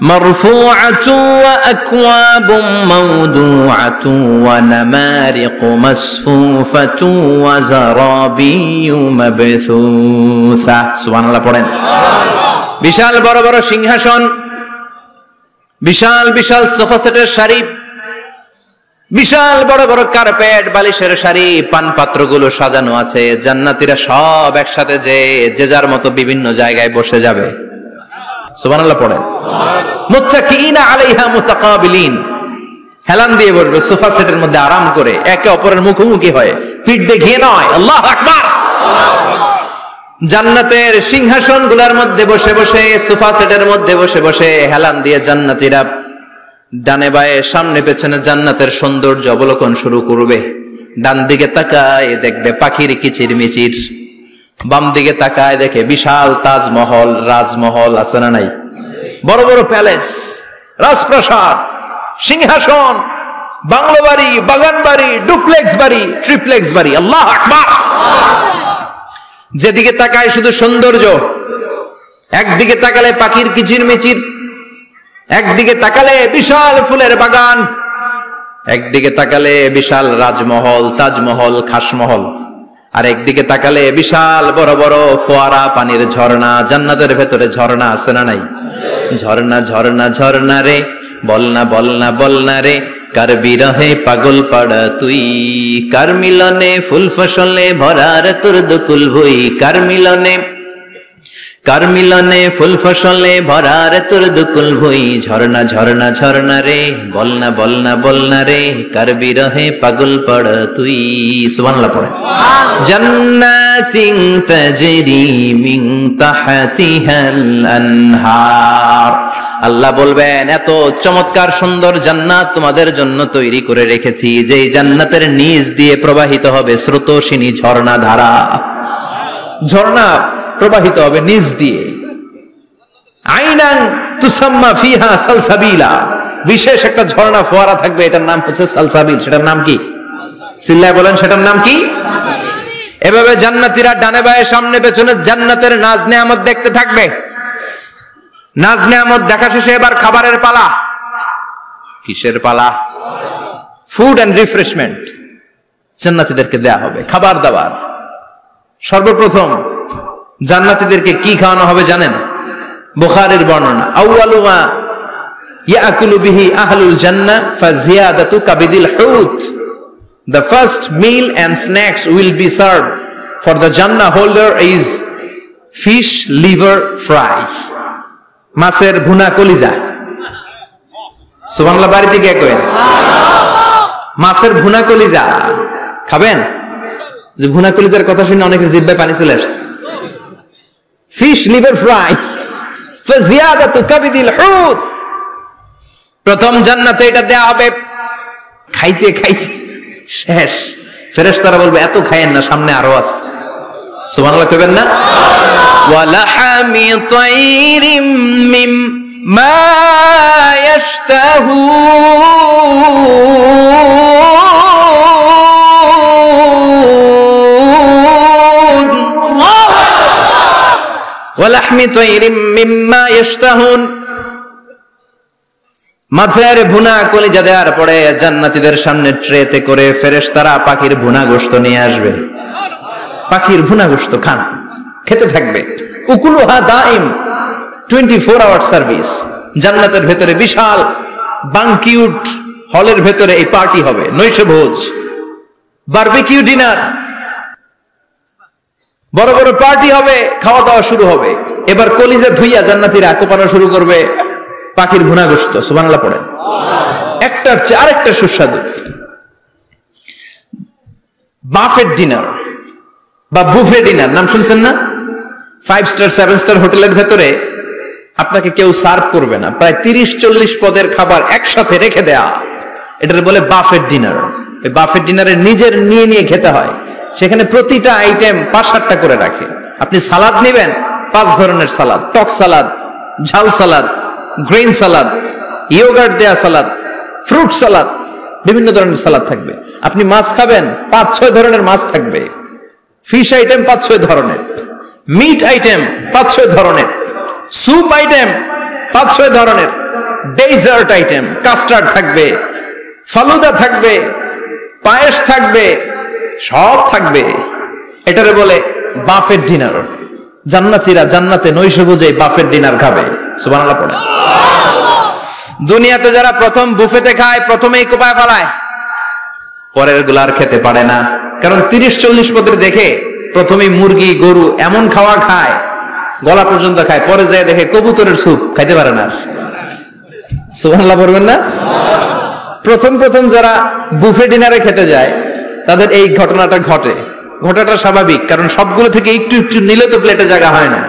মারফুআতুন ওয়া আকওয়াবুম মাওদুআতুন ওয়া নামারিকু মাসফুফাতুন ওয়া যারাবিয়্যু মাবথুসা। সুবহানাল্লাহ পড়েন। বিশাল বড় বড় সিংহাসন, বিশাল বিশাল সোফা সেটের সারি, বিশাল বড় বড় কার্পেট, বালিশের সারি, পানপাত্রগুলো সাজানো আছে। জান্নাতীরা সব একসাথে যে যার মতো বিভিন্ন জায়গায় বসে যাবে। সুবহানাল্লাহ পড়েন। মুত্তাকিইনা আলাইহা মুতাকাবিলিন, হেলান দিয়ে বসবে সোফা সেটের মধ্যে আরাম করে, একে অপরের মুখোমুখি হয়ে, পিঠ দেখিয়ে নয়। আল্লাহু আকবার। জান্নাতের সিংহাসনগুলোর মধ্যে বসে বসে, সোফা সেটের মধ্যে বসে বসে হেলান দিয়ে জান্নাতীরা ডানে বায়ে সামনে পেছনে জান্নাতের সৌন্দর্য অবলোকন শুরু করবে। ডান দিকে তাকায় দেখবে পাখির কিচির মিচির, বাম দিকে তাকায় দেখে বিশাল তাজমহল, রাজমহল আছে না নাই? বড় বড় প্যালেস, রাজপ্রাসাদ, সিংহাসন, বাংলো বাড়ি, বাগান বাড়ি, ডুপ্লেক্স বাড়ি, ট্রিপ্লেক্স বাড়ি। আল্লাহু আকবার। যেদিকে তাকায় শুধু সৌন্দর্য। একদিকে তাকালে পাখির কিচিরমিচির, একদিকে তাকালে বিশাল ফুলের বাগান, একদিকে তাকালে বিশাল রাজমহল, তাজমহল, খাসমহল, আর একদিকে তাকালে বিশাল বড় বড় ফোয়ারা, পানির ঝর্ণা। জান্নাতের ভেতরে ঝর্ণা আছে না নাই? ঝর্ণা ঝর্ণা ঝর্ণা রে, বলনা বলনা বলনা রে, কার বিরহে পাগল পাড়া তুই, কার মিলনে ফুল ফসলে ভরার তোর দুকুল ভুই, কার মিলনে ফুল ফসলে ভরার তোর দুকুল ভুই। ঝর্ণা ঝর্ণা ঝর্ণা রে, বলনা বলনা বলনা রে, কার বিরহে পাগল পাড়া তুই। সুবহানাল্লাহ পড়ে। জান্নাতিন তাজরি মিন তাহতিহাল আনহার। আল্লাহ বলবেন, এত চমৎকার সুন্দর জান্নাত তোমাদের জন্য তৈরি করে রেখেছি, যেই জান্নাতের নিচ দিয়ে প্রবাহিত হবে স্রোতস্বিনী ঝর্ণা ধারা। ঝর্ণা প্রবাহিত হবে নিচ দিয়ে। আইনান তুসাম্মা ফিহা সালসাবিলা, বিশেষ একটা ঝর্ণা ফোয়ারা থাকবে, এটার নাম হচ্ছে সালসাবিল। সেটার নাম কি? চিল্লায় বলেন, সেটার নাম কি? এভাবে জান্নাতীরা ডানে বায়ে সামনে পেছনে জান্নাতের নাজ নেয়ামত দেখতে থাকবে। নাজ নেয়ামত দেখা শেষে এবার খাবারের পালা। কিসের পালা? ফুড এন্ড রিফ্রেশমেন্ট জান্নাতীদেরকে দেয়া হবে, খাবার দাবার। সর্বপ্রথম জান্নাতীদেরকে কি খাওয়ানো হবে জানেন? বুখারীর বর্ণনা, আউয়ালু মা ইয়াকুলু বিহি আহলুল জান্নাহ ফাজিয়াদাতু কাবিদিল হুত। The first meal and snacks will be served for the Jannah holder is fish liver fry, মাছের ভুনা কলিজা। সুবহানাল্লাহ, বাড়িতে গিয়ে কইন মাছের ভুনা কলিজা খাবেন। যে ভুনা কলিজার কথা শুনে অনেকের জিহ্বায় পানি চলে আসছে। ফিশ লিভার ফ্রাই ফাজিয়াদাতু কাবিদিল হুত। প্রথম জান্নাতে এটা দেয়া হবে। খাইতে খাইতে শেষ। ফেরেশতারা বলবে, এত খায়েন না, সামনে আরো আছে। সুবহানাল্লাহ কইবেন না? ওয়া লাহামি তাইরিম মিম্মা ইয়াশতাহুন, ওয়া লাহমি তাইরিম মিম্মা ইয়াশতাহুন। মাছের ভুনা কলিজা দেওয়ার পরে জান্নাতীদের সামনে ট্রেতে করে ফেরেশতারা পাখির ভুনা গোশত নিয়ে আসবে। পাখির ভুনা গোশত খান, খেতে থাকবে। উকুলুহা দাইম, 24 আওয়ার সার্ভিস। জান্নাতের ভেতরে বিশাল বানকিউট হলের ভেতরে এই পার্টি হবে, নৈশ ভোজ, বারবিকিউ ডিনার, বড় বড় পার্টি হবে, খাওয়া দাওয়া শুরু হবে। এবার কলিজা ধুইয়া জান্নাতীরা কোপানো শুরু করবে পাখির ভুনা গোশত। সুবহানাল্লাহ পড়েন। একটার চেয়ে আরেকটা সুস্বাদু। বাফেট ডিনার বা বুফে ডিনার নাম শুনছেন না? 5 স্টার 7 স্টার হোটেলের ভেতরে আপনাকে কেউ সার্ভ করবে না, প্রায় 30-40 পদের খাবার একসাথে রেখে দেয়া, এটার বলে বাফেট ডিনার। এই বাফেট ডিনারে নিজের নিয়ে নিয়ে খেতে হয়। সেখানে প্রতিটা আইটেম 5-7টা করে রাখে। আপনি সালাদ নেবেন, 5 ধরনের সালাদ, টক সালাদ, ঝাল সালাদ, গ্রেন সালাদ, ইয়োগার্ট দেয়া সালাদ, ফ্রুট সালাদ, বিভিন্ন ধরনের সালাদ থাকবে। আপনি মাছ খাবেন, 5-6 ধরনের মাছ থাকবে। ফিশ আইটেম 5-6 ধরনের, মিট আইটেম 5-6 ধরনের, স্যুপ আইটেম 5-6 ধরনের, ডেজার্ট আইটেম, কাস্টার্ড থাকবে, ফালুদা থাকবে, পায়েস থাকবে, সব থাকবে। এটারে বলে বাফেট ডিনার। জান্নাতীরা জান্নাতে নৈশভোজে বাফেট ডিনার খাবে। সুবহানাল্লাহ পড়ে। দুনিয়াতে যারা প্রথম বুফেতে খায়, প্রথমেই কোপায় ফেলায়, পরের গুলা আর খেতে পারে না। কারণ 30-40 পদের দেখে প্রথমেই মুরগি, গরু এমন খাওয়া খায়, গলা পর্যন্ত খায়, পরে যায় দেখে কবুতরের স্যুপ, খাইতে পারে না। সুবহানাল্লাহ পড়বেন না? প্রথম প্রথম যারা বুফে ডিনারে খেতে যায় তাদের এই ঘটনাটা ঘটে। ঘটাটা স্বাভাবিক, কারণ সবগুলো থেকে একটু একটু নিলে তো প্লেটে জায়গা হয় না।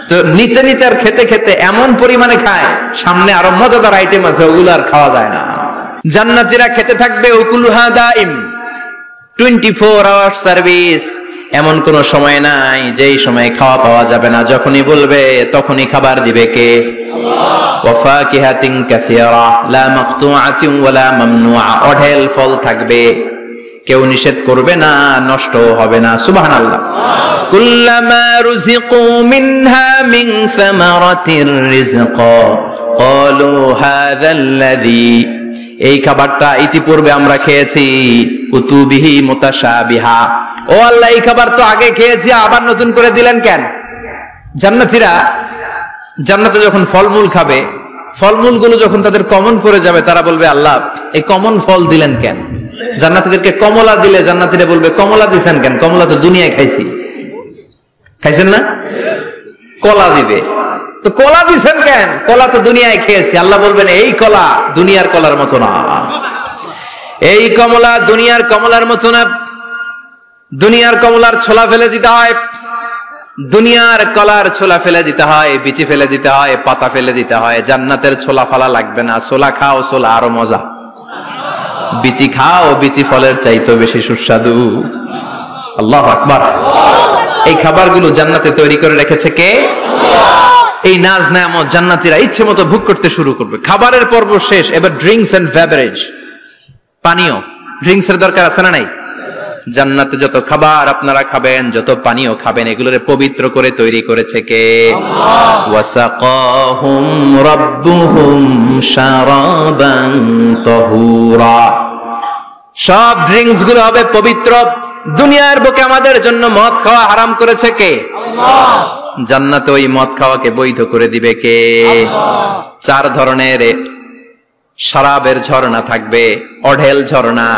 তো নিতে নিতে আর খেতে খেতে এমন পরিমাণে খায়, সামনে আরো মজাদার আইটেম আছে, ওগুলো আর খাওয়া যায় না। জান্নাতীরা খেতে থাকবে উকুলুহা দাইম, 24 আওয়ার সার্ভিস। এমন কোন সময় নাই যেই সময় খাওয়া পাওয়া যাবে না, যখনই বলবে তখনই খাবার দিবে কে? আল্লাহ। ওয়া ফাকিহাতিন কাসীরা লা মাকতুআতিন ওয়ালা মামনুআ, অঢেল ফল থাকবে, কেউ নিষেধ করবে না, নষ্ট হবে না। সুবহানাল্লাহ। কুল্লামা রুজিকু মিনহা মিন সামারাতির রিজকা ক্বালু হাযাল্লাযী, এই খাবারটা ইতিপূর্বে আমরা খেয়েছি, কুতুবিহি মুতাশাবিহা, ও আল্লাহ এই খাবার তো আগে খেয়েছি, আবার নতুন করে দিলেন কেন? জান্নাতীরা জান্নাতে যখন ফলমূল খাবে, ফলমূলগুলো যখন তাদের কমন পড়ে যাবে, তারা বলবে আল্লাহ এই কমন ফল দিলেন কেন? জান্নাতীদেরকে কমলা দিলে জান্নাতীরা বলবে কমলা দিছেন কেন? কমলা তো দুনিয়ায় খাইছি। খাইছেন না? কলা দিবে, তো কলা দিছেন কেন? কলা তো দুনিয়ায় খেয়েছি। আল্লাহ বলবেন এই কলা দুনিয়ার কলার মতো না, এই কমলা দুনিয়ার কমলার মতো না। দুনিয়ার কমলার ছোলা ফেলে দিতে হয়, দুনিয়ার কলার ছোলা ফেলে দিতে হয়, বিচি ফেলে দিতে হয়, পাতা ফেলে দিতে হয়। জান্নাতের ছোলা ফালা লাগবে না, ছোলা খাও, ছোলা আরো মজা। বিচি খাও, বিচি ফলের চাইতে বেশি সুস্বাদু। আল্লাহু আকবার। এই খাবারগুলো জান্নাতে তৈরি করে রেখেছে কে? এই নাজ নেয়ামত জান্নাতীরা ইচ্ছে মতো ভোগ করতে শুরু করবে। খাবারের পর্ব শেষ, এবার ড্রিঙ্কস এন্ড বেভারেজ, পানীয়। ড্রিঙ্কস এর দরকার আছে না নাই? জান্নাতে যত খাবার আপনারা খাবেন, যত পানীয় খাবেন, এগুলোরে পবিত্র করে তৈরি করেছে কে? আল্লাহ। ওয়াসাকাহুম রাব্বুহুম শারাবান তাহুরা, সব ড্রিঙ্কস গুলো হবে পবিত্র। দুনিয়ার বুকে আমাদের জন্য মদ খাওয়া হারাম করেছে কে? আল্লাহ। জান্নাতে ওই মদ খাওয়াকে বৈধ করে দিবে কে? আল্লাহ। 4 ধরনের শরাবের ঝর্ণা থাকবে, অঢেল ঝর্ণা,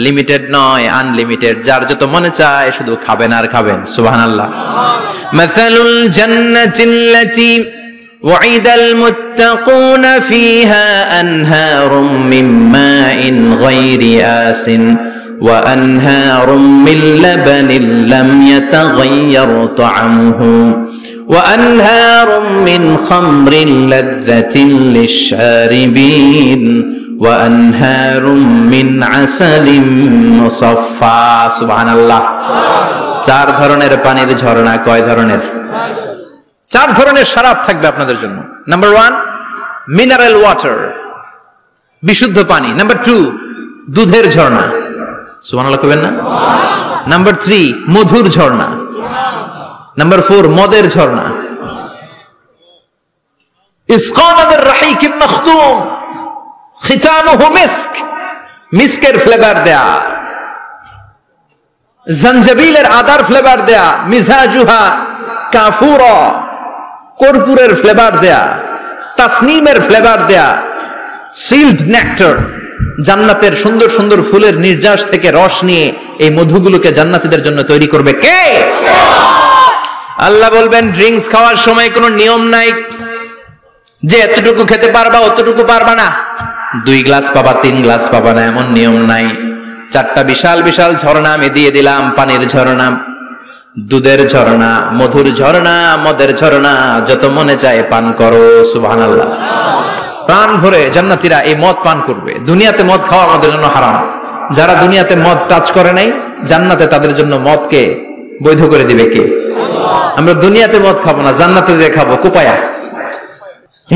লিমিটেড নয়, আনলিমিটেড। যার যত মনে চায় শুধু খাবেন আর খাবেন। সুবহানাল্লাহ। মাসালুল জান্নাতিল্লাতী ওয়াইদাল মুত্তাকুনা ফিহা আনহারুম মিন মাইন গায়রি আসিন ওয়া আনহারুম মিন লাবানিন লাম ইয়াতাগায়্যার তা'আমুহু ওয়া আনহারুম মিন খামরিন লাযযাতিন লিশ-শারিবিন وأنهار من عسل مصفى سبحان الله। 4 ধরনের পানির ঝর্ণা। কয় ধরনের? 4 ধরনের শরাব থাকবে আপনাদের জন্য। নাম্বার 1 মিনারেল ওয়াটার, বিশুদ্ধ পানি। নাম্বার 2 দুধের ঝর্ণা। সুবহানাল্লাহ কইবেন না? নাম্বার 3 মধুর ঝর্ণা। নাম্বার 4 মদের ঝর্ণা। ইসকানা বির রাহিকিম মাখতুম খিতামুহু মিস্ক, মিস্কের ফ্লেভার দেয়া, জঞ্জাবিলের আদার ফ্লেভার দেয়া, মিজাজুহা কাফুরা, কর্পূরের ফ্লেভার দেয়া, তাসনিমের ফ্লেভার দেয়া, সিল্ড নেক্টার, জান্নাতের সুন্দর সুন্দর ফুলের নির্যাস থেকে রস নিয়ে এই মধুগুলোকে জান্নাতীদের জন্য তৈরি করবে কে? আল্লাহ বলবেন ড্রিঙ্কস খাওয়ার সময় কোনো নিয়ম নাই যে এতটুকু খেতে পারবা অতটুকু পারবা না, 2 গ্লাস পাবা 3 গ্লাস পাবা না, এমন নিয়ম নাই। 4টা বিশাল বিশাল ঝর্ণা আমি দিয়ে দিলাম, পানির ঝর্ণা, দুধের ঝর্ণা, মধুর ঝর্ণা, মদের ঝর্ণা, যত মনে চায় পান করো। সুবহানাল্লাহ। প্রাণ ভরে জান্নাতীরা এই মদ পান করবে। দুনিয়াতে মদ খাওয়া আমাদের জন্য হারাম। যারা দুনিয়াতে মদ টাচ করে নাই, জান্নাতে তাদের জন্য মদকে বৈধ করে দিবে কে? আমরা দুনিয়াতে মদ খাবো না, জান্নাতে যে খাবো কোপায়া।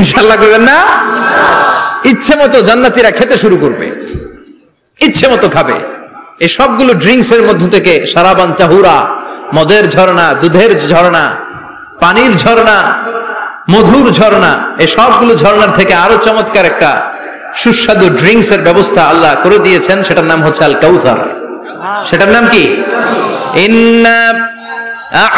ইনশাআল্লাহ করবেন না? ইচ্ছে মতো জান্নাতীরা খেতে শুরু করবে, ইচ্ছে মতো খাবে। এই সবগুলো ড্রিঙ্কস এর মধ্য থেকে শারাবান তাহুরা, মদের ঝর্ণা, দুধের ঝর্ণা, পানির ঝর্ণা, মধুর ঝর্ণা, এই সবগুলো ঝর্ণার থেকে আরো চমৎকার একটা সুস্বাদু ড্রিঙ্কস এর ব্যবস্থা আল্লাহ করে দিয়েছেন। সেটার নাম হচ্ছে আল কাউসার। সেটার নাম কি? ইন্না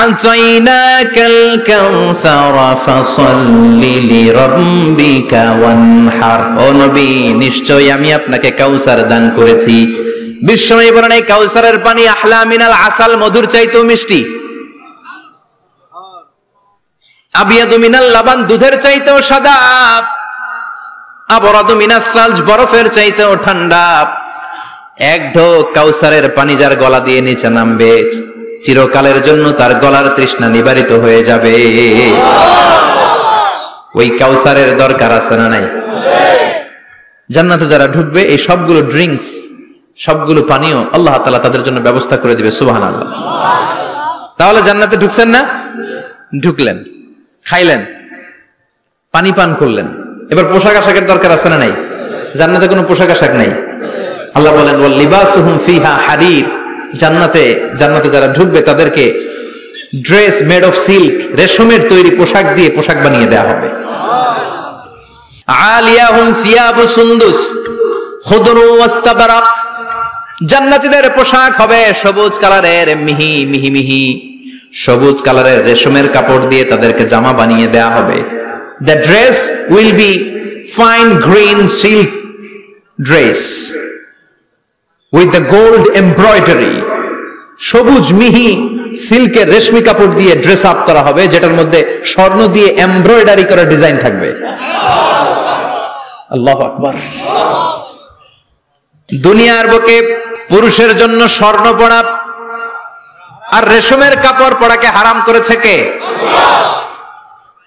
আ'তাইনাকাল কাউসার ফাসাল্লি লিরাব্বিকা ওয়ানহার। ও নবী, নিশ্চয়ই আমি আপনাকে কাউসার দান করেছি। বিশ্বনবী বলেন এই কাউসারের পানি আহলা মিনাল আসাল, মধুর চাইতেও মিষ্টি। আবিয়াদু মিনাল লাবান, দুধের চাইতেও সাদা। আবরাদু মিনাস সালজ, বরফের চাইতেও ঠান্ডা। এক ঢোক কাউসারের পানি যার গলা দিয়ে নিচে নামবে, চিরকালের জন্য তার গলার তৃষ্ণা নিবারিত হয়ে যাবে। ওই কাউসারের দরকার আছে না নাই? জান্নাতে যারা ঢুকবে এই সবগুলো ড্রিঙ্কস, সবগুলো পানীয় আল্লাহ তাআলা তাদের জন্য ব্যবস্থা করে দিবে। সুবহানাল্লাহ। তাহলে জান্নাতে ঢুকছেন না? ঢুকলেন, খাইলেন, পানি পান করলেন, এবার পোশাক আশাকের দরকার আছে না নাই? জান্নাতে কোনো পোশাক আশাক নাই। আল্লাহ বলেন ওয়াল লিবাসুহুম ফিহা হারির, জান্নাতে যারা ঢুকবে তাদেরকে ড্রেস মেড অফ সিল্ক, রেশমের তৈরি পোশাক দিয়ে পোশাক বানিয়ে দেওয়া হবে। আলিয়াহুম সিয়াবু সুন্দুস খুদরু ওয়াস্তাবরাক, জান্নাতীদের পোশাক হবে সবুজ কালারের, মিহি মিহি মিহি সবুজ কালারের রেশমের কাপড় দিয়ে তাদেরকে জামা বানিয়ে দেওয়া হবে। The dress will be fine green silk dress with the gold embroidery, সবুজ মিহি সিল্কের রেশমি কাপড় দিয়ে ড্রেস আপ করা হবে, যেটার মধ্যে স্বর্ণ দিয়ে এমব্রয়ডারি করা ডিজাইন থাকবে। আল্লাহু আকবার। দুনিয়ার বুকে পুরুষের জন্য স্বর্ণ পরা আর রেশমের কাপড় পরাকে হারাম করেছে কে?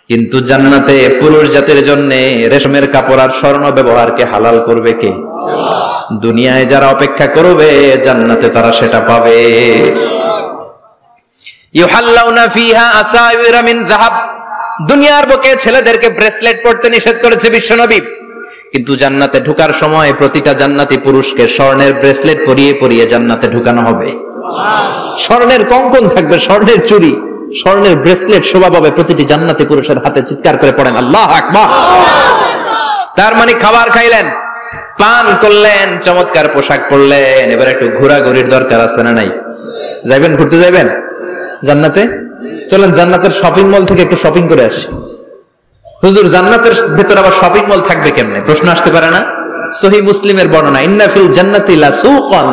কিন্তু জান্নাতে পুরুষ জাতির জন্য রেশমের কাপড় আর স্বর্ণ ব্যবহারকে হালাল করবে কে? দুনিয়ায় যারা অপেক্ষা করবে জান্নাতে তারা সেটা পাবে। ইউহাল্লাউনা ফিহা আসাওিরা মিন যাহাব, দুনিয়ার বুকে ছেলেদেরকে ব্রেসলেট পরতে নিষেধ করেছে বিশ্বনবী, কিন্তু জান্নাতে ঢোকার সময় প্রতিটা জান্নাতি পুরুষকে স্বর্ণের ব্রেসলেট পরিয়ে পরিয়ে জান্নাতে ঢুকানো হবে। স্বর্ণের কঙ্কন থাকবে, স্বর্ণের চুড়ি, স্বর্ণের ব্রেসলেট শোভা পাবে প্রতিটি জান্নাতি পুরুষের হাতে। চিৎকার করে পড়েন আল্লাহু আকবার। তার মানে খাবার খাইলেন, পান করলেন, চমৎকার পোশাক পরলেন, এবার একটু ঘোরাঘুরির দরকার আছে না নাই? যাইবেন, ঘুরতে যাইবেন জান্নাতে? চলেন জান্নাতের শপিং মল থেকে একটু শপিং করে আসি। হুজুর জান্নাতের ভেতর আবার শপিং মল থাকবে কেমনে? প্রশ্ন আসতে পারে না? সহিহ মুসলিমের বর্ণনা, ইন্না ফিল জান্নাতি লাসুকান,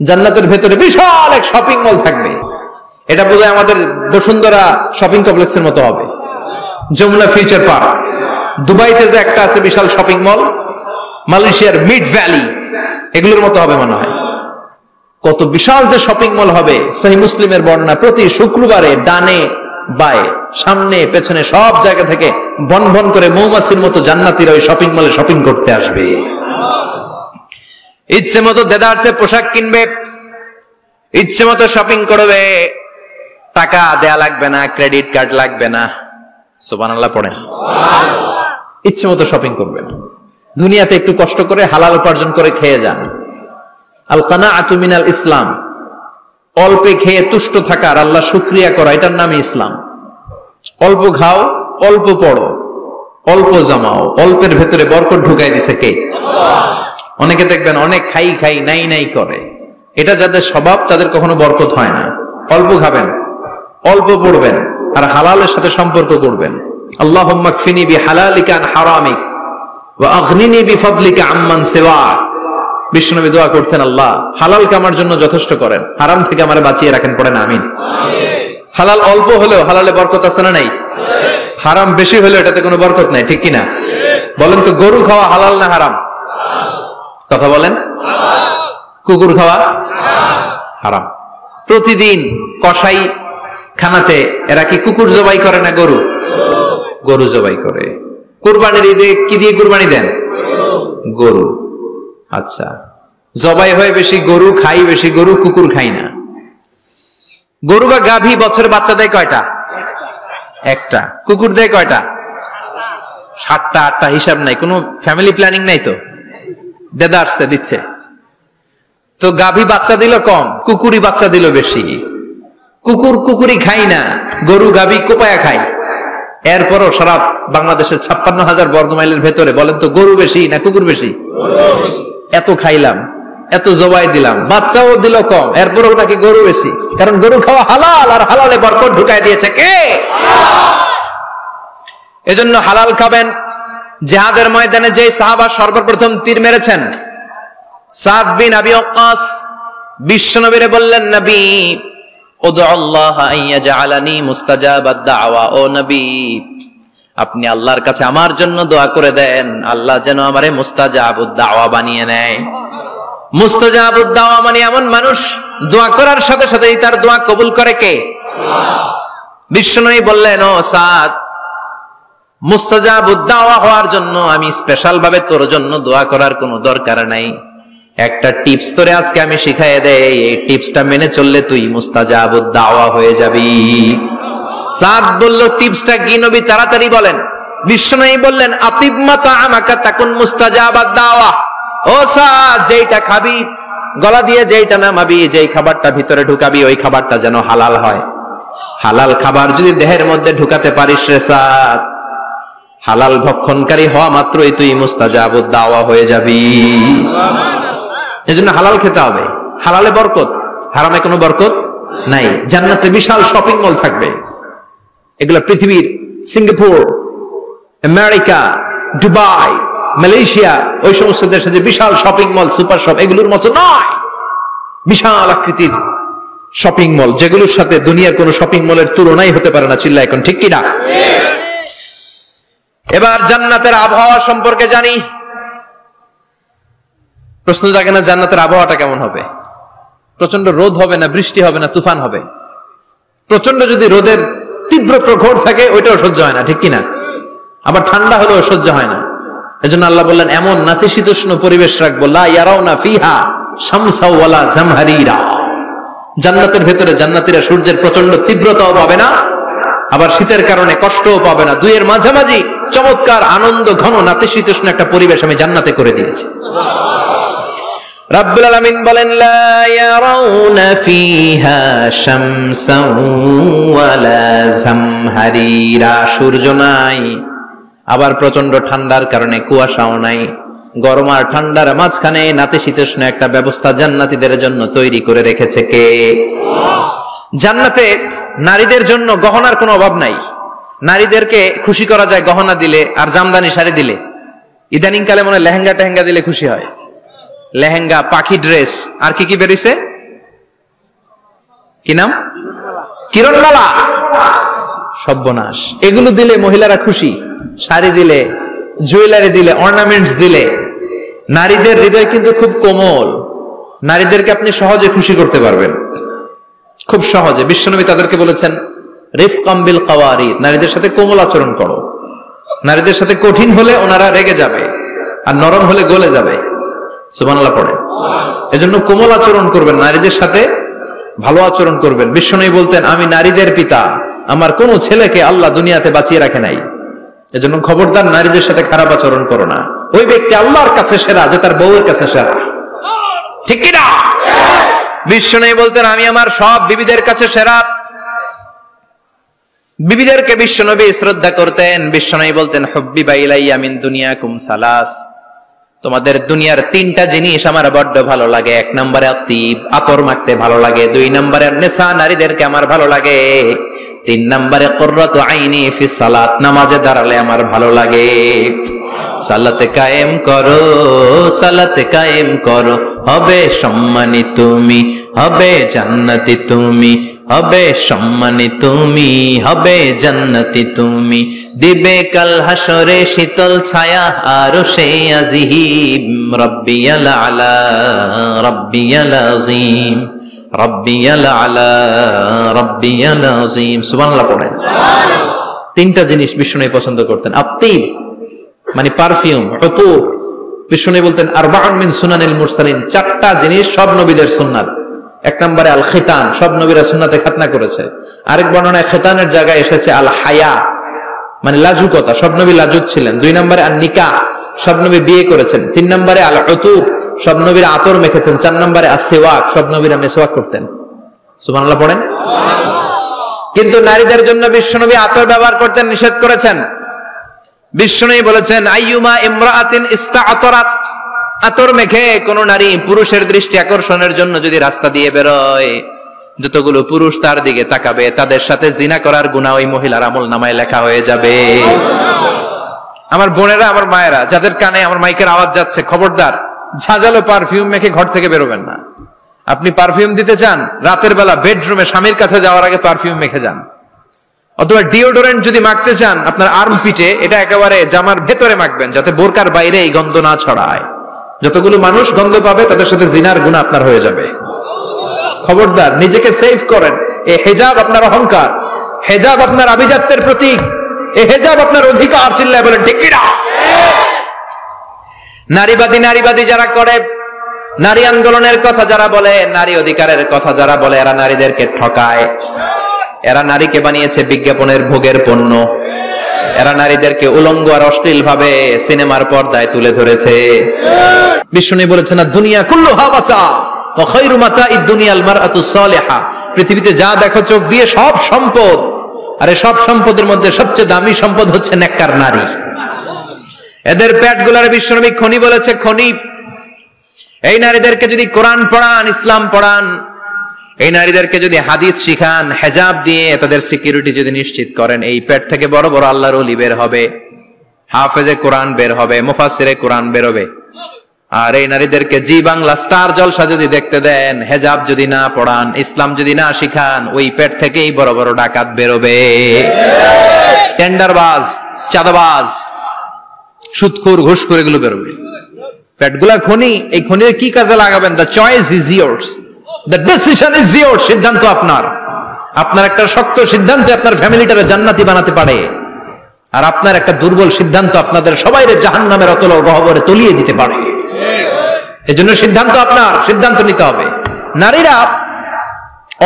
জান্নাতের ভেতরে বিশাল এক শপিং মল থাকবে। এটা বোধহয় আমাদের বসুন্ধরা শপিং কমপ্লেক্সের মতো হবে, যমুনা ফিউচার পার্ক। দুবাইতে যে একটা আছে বিশাল শপিং মল, মালয়েশিয়ার মিড ভ্যালি, এগুলোর মতো হবে মনে হয়। কত বিশাল যে শপিং মল হবে। সহিহ মুসলিমের বর্ণনা, প্রতি শুক্রবারে ডানে বায়ে সামনে পেছনে সব জায়গা থেকে বন বন করে মৌমাছির মতো জান্নাতীরা ওই শপিং মলে শপিং করতে আসবে। ইচ্ছে মতো দেদারসে পোশাক কিনবে, ইচ্ছে মতো শপিং করবে, টাকা দেয়া লাগবে না, ক্রেডিট কার্ড লাগবে না। সুবহানাল্লাহ পড়েন। ইচ্ছে মতো শপিং করবেন। দুনিয়াতে একটু কষ্ট করে হালাল উপার্জন করে খেয়ে যান। আল কানাআতু মিনাল ইসলাম, অল্পে খেয়ে তুষ্ট থাকা আর আল্লাহ শুকরিয়া করা, এটার নামই ইসলাম। অল্প খাও, অল্প পড়ো, অল্প জমাও, অল্পের ভেতরে বরকত ঢুকাই দিছে কে? অনেকে দেখবেন অনেক খাই খাই নাই নাই করে, এটা যাদের স্বভাব তাদের কখনো বরকত হয় না। অল্প খাবেন, অল্প পড়বেন আর হালালের সাথে সম্পর্ক করবেন। আল্লাহুম্মা কফিনি বিহালালিকা আন হারামিক ওয়া আগনিনি বিফাদলিকা আম্মান সিওয়াক। বিশ্বনবী দোয়া করতেন, আল্লাহ হালালকে আমার জন্য যথেষ্ট করেন, হারাম থেকে আমারে বাঁচিয়ে রাখেন। পড়েন আমিন। হালাল অল্প হলেও হালালে বরকত আছে না নাই? হারাম বেশি হলেও এটাতে কোনো বরকত নাই, ঠিক কিনা? বলেন তো, গরু খাওয়া হালাল না হারাম? কথা বলেন। কুকুর খাওয়া হারাম। প্রতিদিন কসাই খানাতে এরা কি কুকুর জবাই করে না গরু? গরু জবাই করে। কুরবানির ঈদে কি দিয়ে কুরবানি দেন? গরু। আচ্ছা, জবাই হয় বেশি গরু, খাই বেশি গরু, কুকুর খাই না। গরু বা গাভী বছরে বাচ্চা দেয় কয়টা? একটা। কুকুর দেয় কয়টা? 7টা 8টা, হিসাব নাই, কোনো ফ্যামিলি প্ল্যানিং নাই তো, দেদা আসছে দিচ্ছে। তো গাভী বাচ্চা দিল কম, কুকুরি বাচ্চা দিল বেশি। কুকুরি খাই না, গরু গাভী কোপায়া খাই। এরপরও সারা বাংলাদেশের 56,000 বর্গমাইলের ভেতরে বলেন তো, গরু বেশি না কুকুর বেশি? এত খাইলাম, এত জবাই দিলাম, বাচ্চাও দিল কম, এরপরও নাকি গরু বেশি। কারণ গরু খাওয়া হালাল, আর হালালে বরকত ঢুকাই দিয়েছে কে? এজন্য হালাল খাবেন। জিহাদের ময়দানে যে সাহাবা সর্বপ্রথম তীর মেরেছেন, সাদ বিন আবি ওয়াক্কাস, বিশ্বনবীরে বললেন, নবী উদু আল্লাহ আইয়াজআলানি মুস্তাজাবাদ দাওয়া, ও নবী আপনি আল্লাহর কাছে আমার জন্য দোয়া করে দেন, আল্লাহ যেন আমারে মুস্তাজাবুদ দাওয়া বানিয়ে নেয়। মুস্তাজাবুদ দাওয়া মানে এমন মানুষ দোয়া করার সাথে সাথেই তার দোয়া কবুল করে কে? বিশ্বনবী বললেন, ও সাদ, মুস্তাজাবুদ দাওয়া হওয়ার জন্য আমি স্পেশাল ভাবে তোর জন্য দোয়া করার কোনো দরকার নাই। একটা টিপস তোরে আজকে আমি শিখাইয়ে দেই, এই টিপসটা মেনে চললে তুই মুস্তাজাবুদ দাওয়া হয়ে যাবি। সাদ বলল, টিপসটা কি নবী? তাড়াতাড়ি বলেন। বিশ্বনবী বললেন, আতিব মা তাআমাকা তাকুন মুস্তাজাবাদ দাওয়া। ও সাদ, যেইটা খাবি, গলা দিয়ে যেইটা নামাবি, যেই খাবারটা ভিতরে ঢুকাবি, ওই খাবারটা যেন হালাল হয়। হালাল খাবার যদি দেহের মধ্যে ঢুকাতে পারিস রে সাদ, হালাল ভক্ষণকারী হওয়া মাত্রই তুই মুস্তাজাবুদ দাওয়া হয়ে যাবি। এজন্য হালাল খেতে হবে। হালালে বরকত, হারামে কোনো বরকত নাই। জান্নাতে বিশাল শপিং মল থাকবে, এগুলো পৃথিবীর সিঙ্গাপুর, আমেরিকা, দুবাই, মালয়েশিয়া, ওই সমস্ত দেশে যে বিশাল শপিং মল, সুপার শপ, এগুলোর মতো নয়। বিশাল আকৃতির শপিং মল, যেগুলোর সাথে দুনিয়ার কোন শপিং মলের তুলনাই হতে পারে না। চিল্লা এখন ঠিক কিনা? এবার জান্নাতের আবহাওয়া সম্পর্কে জানি। প্রশ্ন জাগে না, জান্নাতের আবহাওয়াটা কেমন হবে? প্রচন্ড রোদ হবে না, বৃষ্টি হবে না, তুফান হবে? প্রচন্ড যদি রোদের তীব্র প্রখর থাকে, ওইটাও সহ্য হয় না, ঠিক কিনা? আবার ঠান্ডা হলেও সহ্য হয় না। এজন্য আল্লাহ বললেন, এমন নাতিশীতোষ্ণ পরিবেশ রাখবো, লা ইয়ারাউনা ফিহা শামসা ওয়ালা জামহারিরা। জান্নাতের ভেতরে জান্নাতীরা সূর্যের প্রচন্ড তীব্রতাও পাবে না, আবার শীতের কারণে কষ্টও পাবে না। দুইয়ের মাঝামাঝি চমৎকার আনন্দ ঘন নাতিশীতোষ্ণ একটা পরিবেশ আমি জান্নাতে করে দিয়েছি। রাব্বুল আলামিন বলেন, লা ইয়ারাউনা ফিহা শামসান ওয়ালা জামহারিরা। সূর্য নাই, আবার প্রচন্ড ঠান্ডার কারণে কুয়াশাও নাই। গরম আর ঠান্ডার মাঝখানে নাতিশীতোষ্ণ একটা ব্যবস্থা জান্নাতীদের জন্য তৈরি করে রেখেছে কে? জান্নাতে নারীদের জন্য গহনার কোনো অভাব নাই। নারীদেরকে খুশি করা যায় গহনা দিলে আর জামদানি শাড়ি দিলে। ইদানিং কালে মনে লেহেঙ্গা টেহেঙ্গা দিলে খুশি হয়। লেহেঙ্গা, পাখি ড্রেস, আর কি কি বেরিয়েছে, কি নাম? কিরণমালা, সর্বনাশ। এগুলো দিলে মহিলারা খুশি। শাড়ি দিলে, জুয়েলারি দিলে, অর্নামেন্টস দিলে। নারীদের হৃদয় কিন্তু খুব কোমল। নারীদেরকে আপনি সহজে খুশি করতে পারবেন, খুব সহজে। বিশ্বনবী তাদেরকে বলেছেন, রিফকাম বিল কাওয়ারিদ, নারীদের সাথে কোমল আচরণ করো। নারীদের সাথে কঠিন হলে ওনারা রেগে যাবে, আর নরম হলে গলে যাবে। সুবহানাল্লাহ পড়ে। এজন্য কোমল আচরণ করবেন, নারীদের সাথে ভালো আচরণ করবেন। বিশ্বনবী বলতেন, আমি নারীদের পিতা, আমার কোন ছেলেকে আল্লাহ দুনিয়াতে বাঁচিয়ে রাখে নাই। এজন্য খবরদার নারীদের সাথে খারাপ আচরণ করো না। ওই ব্যক্তি আল্লাহর কাছে সেরা যে তার বউয়ের কাছে সেরা, ঠিক কিনা? বিশ্বনবী বলতেন, আমি আমার সব বিবিদের কাছে সেরা। বিবিদেরকে বিশ্বনবী শ্রদ্ধা করতেন। বিশ্বনবী বলতেন, হুব্বিবা ইলাইয়া মিন দুনিয়াকুম সালাস, তোমাদের দুনিয়ার তিনটা জিনিস আমার বড্ড ভালো লাগে। এক নম্বরে আতিব, আতর মাখতে ভালো লাগে। দুই নম্বরে নেশা, নারীদেরকে আমার ভালো লাগে। তিন নম্বরে কুররাতু আইনি ফি সালাত, নামাজে দাঁড়ালে আমার ভালো লাগে। সালাতে কায়েম করো, সালাতে কায়েম করো, হবে সম্মানী তুমি, হবে জান্নাতি তুমি, হবে সম্মানী তুমি, হবে জান্নাতি তুমি। দিবে কাল হাসরে শীতল ছায়া আরশে আজিম। রব্বিয়াল আলা, রব্বিয়াল আযীম, রব্বিয়াল আলা, রব্বিয়াল আযীম। সুবহানাল্লাহ পড়েন। তিনটা জিনিস বিষ্ণু পছন্দ করতেন। আতিব মানে পারফিউম, উতুর। বিষ্ণু বলতেন, আরবাউন মিন সুনানিল মুরসালিন, চারটা জিনিস সব নবীদের সুন্নাত। এক নম্বরে আল খিতান, সব নবীরা সুন্নাতে খাতনা করেছে। আরেক বর্ণনায় খিতানের জায়গায় এসেছে আল হায়া, মানে লাজুকতা, সব নবী লাজুক ছিলেন। দুই নম্বরে আল নিকাহ, সব নবী বিয়ে করেছেন। তিন নম্বরে আল উতুর, সব নবীরা আতর মেখেছেন। চার নম্বরে আসওয়াক, সব নবীরা মেসওয়াক করতেন। সুবহানাল্লাহ পড়েন। কিন্তু নারীদের জন্য বিশ্বনবী আতর ব্যবহার করতে নিষেধ করেছেন। বিশ্বনবী বলেছেন, আইয়ুমা ইমরাআতিন ইস্তাআতারাত, আতর মেখে কোন নারী পুরুষের দৃষ্টি আকর্ষণের জন্য যদি রাস্তা দিয়ে বেরোয়, যতগুলো পুরুষ তার দিকে তাকাবে, তাদের সাথে জিনা করার গুনাহ ওই মহিলার আমলনামায় লেখা হয়ে যাবে। আমার বোনেরা, আমার মায়েরা, যাদের কানে আমার মাইকের আওয়াজ যাচ্ছে, খবরদার ঝাঁঝালো পারফিউম মেখে ঘর থেকে বেরোবেন না। আপনি পারফিউম দিতে চান, রাতের বেলা বেডরুমে স্বামীর কাছে যাওয়ার আগে পারফিউম মেখে যান। অথবা ডিওডোরেন্ট যদি মাখতে চান, আপনার আর্মপিটে এটা একেবারে জামার ভেতরে মাখবেন, যাতে বোরকার বাইরে এই গন্ধ না ছড়ায়। যতগুলো মানুষ গন্ধ পাবে, তাদের সাথে জিনার গুনাহ আপনার হয়ে যাবে। খবরদার, নিজেকে সেভ করেন। এই হেজাব আপনার অহংকার, হেজাব আপনার আভিজাত্যের প্রতীক, এই হেজাব আপনার অধিকার। চিল্লায় বলেন ঠিক কিনা? নারীবাদী যারা করে, নারী আন্দোলনের কথা যারা বলে, নারী অধিকারের কথা যারা বলে, এরা নারীদেরকে ঠকায়। এরা নারীকে বানিয়েছে বিজ্ঞাপনের ভোগের পণ্য। এরা নারীদেরকে উলঙ্গ আর অশ্লীল ভাবে সিনেমার পর্দায় তুলে ধরেছে। বিষ্ণু বলেছেন, দুনিয়া কুল্লুহা মাতা ওয়া খায়রু মাতা'id দুনিয়াল মারআতুস সালিহা। পৃথিবীতে যা দেখো চোখ দিয়ে সব সম্পদ, আর এই সব সম্পদের মধ্যে সবচেয়ে দামি সম্পদ হচ্ছে নেককার নারী। এদের পেটগুলার বিশ্বনবী খনি বলেছে, খনি। এই নারীদেরকে যদি কোরআন পড়ান, ইসলাম পড়ান, এই নারীদেরকে যদি হাদিস শিখান, হেজাব দিয়ে তাদের সিকিউরিটি যদি নিশ্চিত করেন, এই পেট থেকে বড় বড় আল্লাহর ওলি বের হবে, হাফেজে কোরআন বের হবে, মুফাসসিরে কোরআন বের হবে। আর এই নারীদেরকে জি বাংলা স্টার জলসা যদি দেখতে দেন, হেজাব যদি না পড়ান, ইসলাম যদি না শিখান, ওই পেট থেকেই বড় বড় ডাকাত বেরোবে, টেন্ডারবাজ, চাঁদাবাজ, সুদখোর, ঘুষখোর, এগুলো বেরোবে। পেটগুলা খনি, এই খনির কি কাজে লাগাবেন? The choice is years, the decision is years. সিদ্ধান্ত আপনার। আপনার একটা শক্ত সিদ্ধান্ত আপনার ফ্যামিলিটারে জান্নাতি বানাতে পারে, আর আপনার একটা দুর্বল সিদ্ধান্ত আপনাদের সবাইরে জাহান্নামের অতল গহ্বরে তলিয়ে দিতে পারে। এজন্য সিদ্ধান্ত আপনার, সিদ্ধান্ত নিতে হবে। নারীরা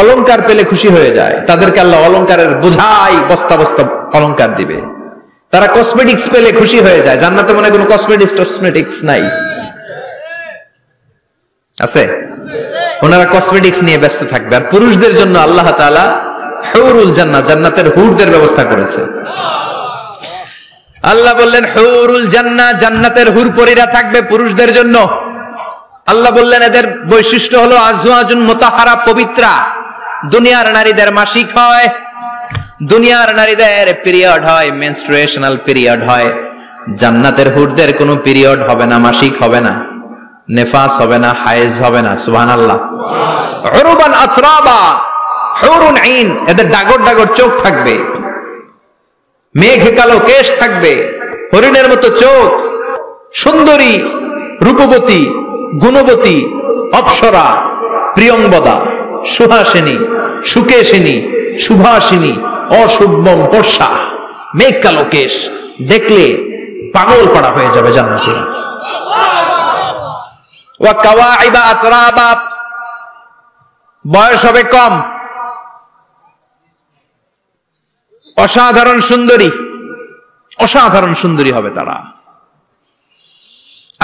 অলংকার পেলে খুশি হয়ে যায়, তাদেরকে আল্লাহ অলংকারের বোঝাই বস্তা বস্তা অলংকার দিবে। তারা কসমেটিক্স পেলে খুশি হয়ে যায়। জান্নাতে মনে কোনো কসমেটিক্স নাই? আছে? ওনারা কসমেটিক্স নিয়ে ব্যস্ত থাকবে। আর পুরুষদের জন্য আল্লাহ তাআলা হুরুল জান্নাহ, জান্নাতের হুরদের ব্যবস্থা করেছে। আল্লাহ বললেন হুরুল জান্নাহ, জান্নাতের হুরপরীরা থাকবে পুরুষদের জন্য। আল্লাহ বললেন এদের বৈশিষ্ট্য হলো আজওয়াজুন মুতাহহারা, পবিত্রা। দুনিয়ার নারীদের মাসিক হয়, দুনিয়ার নারীদের পিরিয়ড হয়, মেনস্ট্রুয়েশনাল পিরিয়ড হয়। জান্নাতের হুরদের কোনো পিরিয়ড হবে না, মাসিক হবে না, নেফাস হবে না, হায়েজ হবে না। সুবহানাল্লাহ। উরবান আতরাবা, হুরুন আইন, এদের ডাগর ডাগর চোখ থাকবে, মেঘে কালো কেশ থাকবে, হরিণের মতো চোখ, সুন্দরী, রূপবতী, গুণবতী, অপ্সরা, প্রিয়ংবদা, সুহাসিনী, সুকেশিনী, সুভাষিনী, অশুভম পর্ষা, মেঘ কালো কেশ, দেখলে পাগল পাড়া হয়ে যাবে জান্নাতীরা। ওয়া কাওয়াইবা আতরাবা, বয়স হবে কম, অসাধারণ সুন্দরী, অসাধারণ সুন্দরী হবে তারা।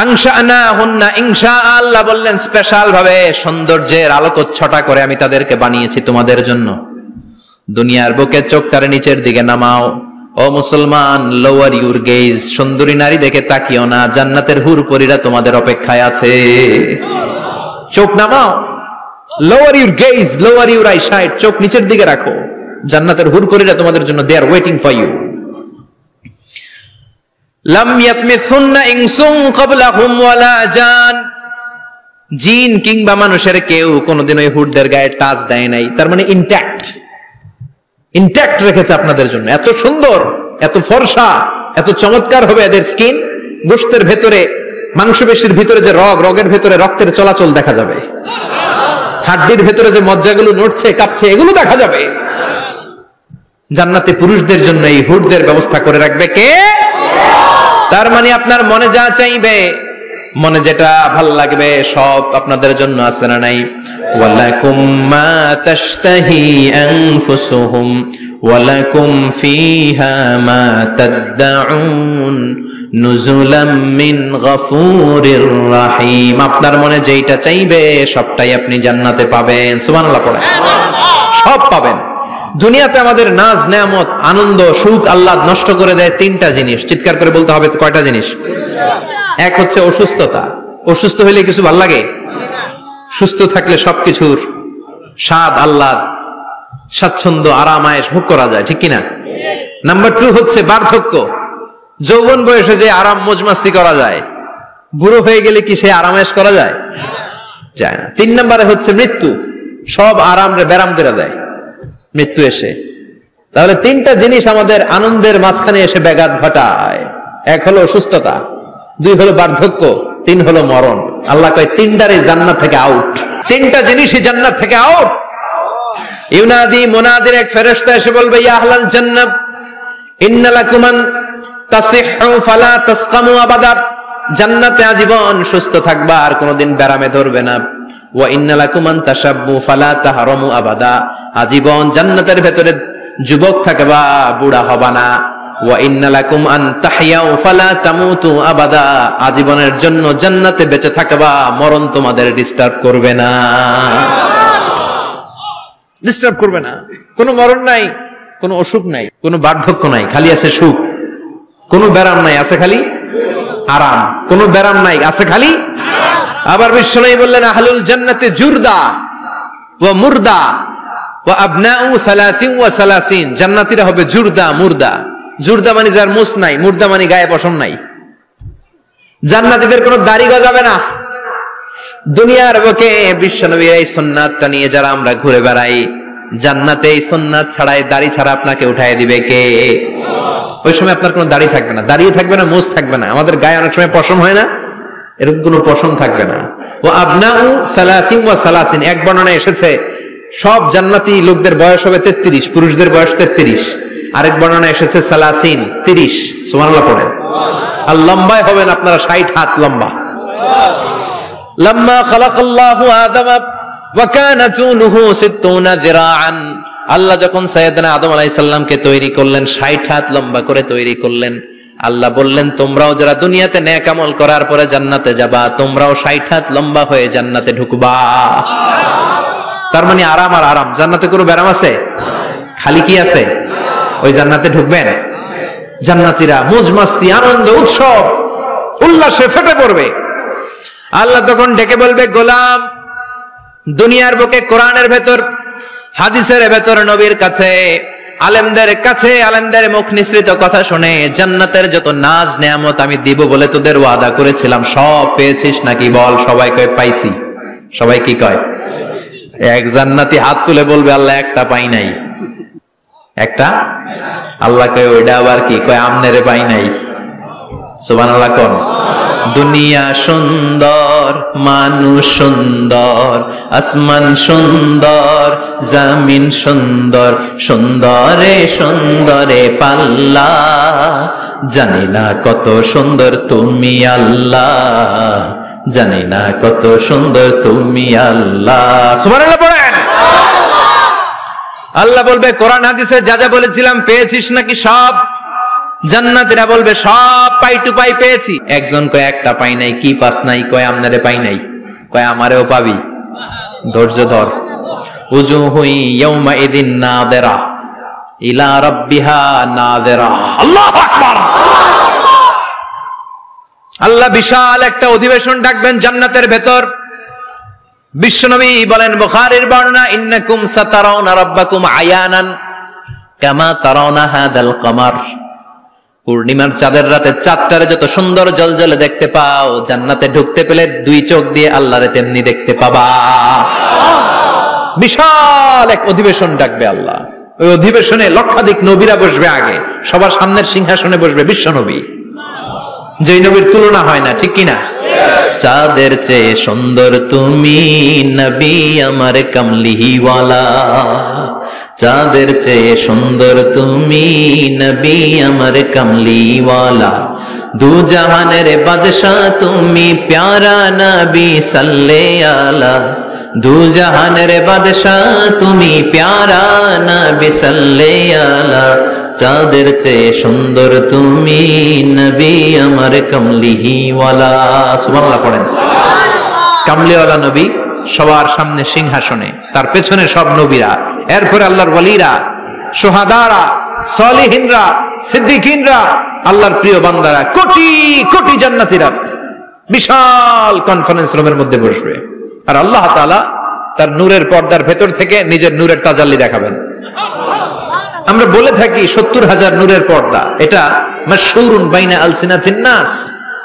আনশানাহুন্না ইনশা, আল্লাহ বললেন স্পেশাল ভাবে সৌন্দর্যের আলোকচ্ছটা করে আমি তাদেরকে বানিয়েছি তোমাদের জন্য। দুনিয়ার বুকে চোখটারে নিচের দিকে নামাও। ও মুসলমান, লোয়ার ইউর গেজ, সুন্দরী নারী দেখে তাকিও না, জান্নাতের হুরপরীরা তোমাদের অপেক্ষায় আছে। চোখ নামাও, lower your gauge, lower your eyesight, চোখ নিচের দিকে রাখো, জান্নাতের হুরপরীরা তোমাদের জন্য দে আর ওয়েটিং ফর ইউ। লাম ইয়াতমিসুন্না ইনসুন ক্বাবলাহুম ওয়ালা জান, জিন কিংবা মানুষের কেউ কোনোদিন ওই হুরদের গায়ে টাচ দেয় নাই। তার মানে ইনট্যাক্ট রেখেছে আপনাদের জন্য। এত সুন্দর, এত ফর্সা, এত চমৎকার হবে এদের স্কিন। গোশতের ভেতরে, মাংসপেশির ভিতরে যে রগের ভেতরে রক্তের চলাচল দেখা যাবে, হাড্ডির ভেতরে যে মজ্জাগুলো নড়ছে কাঁপছে এগুলো দেখা যাবে। জান্নাতে পুরুষদের জন্য এই হুরদের ব্যবস্থা করে রাখবে কে? তার মানে আপনার মনে যা চাইবে, মনে যেটা ভাল লাগবে সব আপনাদের জন্য আছে না নাই? ওয়ালাকুম মা তাশতাহি আনফুসুহুম ওয়ালাকুম ফিহা মা তাদউন নুজুলাম মিন গফুরির রহিম। আপনার মনে যেটা চাইবে সবটাই আপনি জান্নাতে পাবেন। সুবহানাল্লাহ পড়েন। সব পাবেন। দুনিয়াতে আমাদের নাজ নেয়ামত, আনন্দ, সুখ আল্লাহ নষ্ট করে দেয় তিনটা জিনিস। চিৎকার করে বলতে হবে কয়টা জিনিস? এক হচ্ছে অসুস্থতা। অসুস্থ হইলে কিছু ভাল লাগে? সুস্থ থাকলে সবকিছুর স্বাদ, আল্লাহ, স্বাচ্ছন্দ্য, আরাম, আয়েশ ভোগ করা যায়, ঠিক কিনা? নাম্বার 2 হচ্ছে বার্ধক্য। যৌবন বয়সে যে আরাম মজমাস্তি করা যায়, বুড়ো হয়ে গেলে কি সে আরাম আয়েশ করা যায়? যায় না। 3 নম্বরে হচ্ছে মৃত্যু। সব আরাম রে ব্যারাম করে দেয় মৃত্যু এসে। তাহলে 3টা জিনিস আমাদের আনন্দের মাঝখানে এসে ব্যাঘাত ঘটায়। 1 হলো অসুস্থতা, 2 হলো বার্ধক্য, 3 হলো মরণ। আল্লাহ কয় 3টারই জান্নাত থেকে আউট। 3টা জিনিসই জান্নাত থেকে আউট। ইউনাদি, মুনাদির এক ফেরেশতা এসে বলবে, ইয়া আহলাল জান্নাহ ইন্না লাকুম আন তাসিহু ফালা তাসকামু আবাদা। জান্নাতে আজীবন সুস্থ থাকবা, আর কোনোদিন ব্যারামে ধরবে না। ওয়া ইন্না লাকুম আন তাশাব্বু ফালা তাহরামু আবাদা, আজীবন জান্নাতের ভেতরে যুবক থাকবা, বুড়া হবা না। ওয়া ইন্না লাকুম আন তাহইয়াউ ফালা তামুতু আবাদা, আজীবনের জন্য জান্নাতে বেঁচে থাকবা, মরণ তোমাদের ডিস্টার্ব করবে না, ডিস্টার্ব করবে না। কোনো মরণ নাই, কোনো অসুখ নাই, কোনো বার্ধক্য নাই, খালি আছে সুখ। কোনো ব্যারাম নাই, আছে খালি আরাম। কোনো ব্যারাম নাই, আছে খালি আবার বিশ্বনবী বললেন আহলুল জান্নাতে জুরদা ওয়া মুরদা ওয়া আবনাউ 30 ওয়া 30, জান্নাতীরা হবে জুরদা মুরদা। জুরদা মানে যার মুছ নাই, মুরদা মানে গায়ে পশম নাই। জান্নাতীদের কোনো দাড়ি গজাবে না। দুনিয়ার বুকে বিশ্বনবীর এই সুন্নাতটা নিয়ে যারা আমরা ঘুরে বেড়াই, জান্নাতে এই সুন্নাত ছাড়াই দাড়ি ছাড়া আপনাকে উঠায় দিবে কে? ওই সময় আপনার কোনো দাড়ি থাকবে না, দাড়িয়ে থাকবে না, মুছ থাকবে না। আমাদের গায়ে অনেক সময় পশম হয় না, এরকম কোনো পশম থাকবে না। ও আবনাউ 30 ওয়া 30, এক বর্ণনায় এসেছে সব জান্নাতি লোকদের বয়স হবে 33, পুরুষদের বয়স 33। আরেক বর্ণনায় এসেছে 30 সুবহানাল্লাহ পড়েন। আর লম্বায় হবেন আপনারা 60 হাত লম্বা। লাম্মা খালাকাল্লাহু আদামা ওয়া কানা তুলুহু 60 যিরাআন, আল্লাহ যখন সাইয়েদনা আদম আলাইহিস সালামকে তৈরি করলেন, 60 হাত লম্বা করে তৈরি করলেন। আল্লাহ বললেন তোমরাও যারা দুনিয়াতে নেক আমল করার পরে জান্নাতে যাবা, তোমরাও 60 হাত লম্বা হয়ে জান্নাতে ঢুকবা। তার মানে আরাম আর আরাম। জান্নাতে কোনো ব্যারাম আছে? খালি কি আছে? ওই জান্নাতে ঢুকবেন, জান্নাতীরা মौज मस्ती আনন্দ উৎসব উল্লাসে ফেটে পড়বে। আল্লাহ তখন ডেকে বলবে গোলাম, দুনিয়ার বুকে কোরআনের ভেতর, হাদিসের ভেতর, নবীর কাছে, আলেমদের কাছে, আলেমদের মুখ নিঃসৃত কথা শুনে জান্নাতের যত নাজ নেয়ামত আমি দিব বলে তোদের ওয়াদা করেছিলাম, সব পেয়েছিস নাকি বল? সবাই কয় পাইছি। সবাই কি কয়? এক জান্নাতি হাত তুলে বলবে আল্লাহ একটা পাই নাই। একটা? আল্লাহ কয় ওইটা আবার কি? কয় আমনেরে পাই নাই। সুবহানাল্লাহ কোন? দুনিয়া সুন্দর, মানুষ সুন্দর, আসমান সুন্দর, জমিন সুন্দর, সুন্দরে সুন্দরে পাল্লা, জানি না কত সুন্দর তুমি আল্লাহ, জানি না কত সুন্দর তুমি আল্লাহ। সুবহানাল্লাহ পড়েন। আল্লাহ বলবে কোরআন হাদিসে যা যা বলেছিলাম পেয়েছিস নাকি সব? জান্নাতীরা বলবে সব পাই টু পাই পেয়েছি। একজন কয় একটা পাই নাই। কি পাস নাই? কয় আমনারে পাই নাই। কয় আমারেও পাবি, ধৈর্য ধর। উজুহু ইয়াউমা ইদিন নাযিরা ইলা রাব্বিহা নাযিরা। আল্লাহু আকবার। আল্লাহ বিশাল একটা অধিবেশন ডাকবেন জান্নাতের ভেতর। বিশ্বনবী বলেন বুখারীর বর্ণনা, ইন্নাকুম সাতারাউনা রাব্বাকুম আয়ানান কামা তারাউনা হাদাল কমার। পূর্ণিমার চাঁদের রাতে চাঁদটারে যত সুন্দর জলজলে দেখতে পাও, জান্নাতে ঢুকতে পেলে দুই চোখ দিয়ে আল্লাহরে তেমনি দেখতে পাবা। বিশাল এক অধিবেশন ডাকবে আল্লাহ। ওই অধিবেশনে লক্ষাধিক নবীরা বসবে। আগে সবার সামনের সিংহাসনে বসবে বিশ্বনবী, যেই নবীর তুলনা হয় না, ঠিক কিনা? চাঁদের চেয়ে সুন্দর তুমি নবী আমার কামলিওয়ালা, চাঁদের চেয়ে সুন্দর তুমি নবী আমার কামলিওয়ালা, দু জাহানের বাদশাহ তুমি প্যারা নবী সাল্লে আলা, দু জাহানের বাদশাহ তুমি প্যারা নবী সাল্লে আলা, চাঁদের চেয়ে সুন্দর তুমি নবী আমার কামলিওয়ালা। সুবহানাল্লাহ পড়েন। কামলিওয়ালা নবী সবার সামনে সিংহাসনে, তার পেছনে সব নবীরা, এরপরে আল্লাহর ওয়ালিরা, শুহাদারা, সালিহিনরা, সিদ্দিকিনরা, আল্লাহর প্রিয় বান্দারা, কোটি কোটি জান্নাতীরা বিশাল কনফারেন্স রুমের মধ্যে বসবে। আর আল্লাহ তাআলা তার নূরের পর্দার ভেতর থেকে নিজের নূরের তাজাল্লি দেখাবেন। আমরা বলে থাকি 70,000 নূরের পর্দা, এটা মাশহুরুন বাইনা আলসিনাতিন নাস,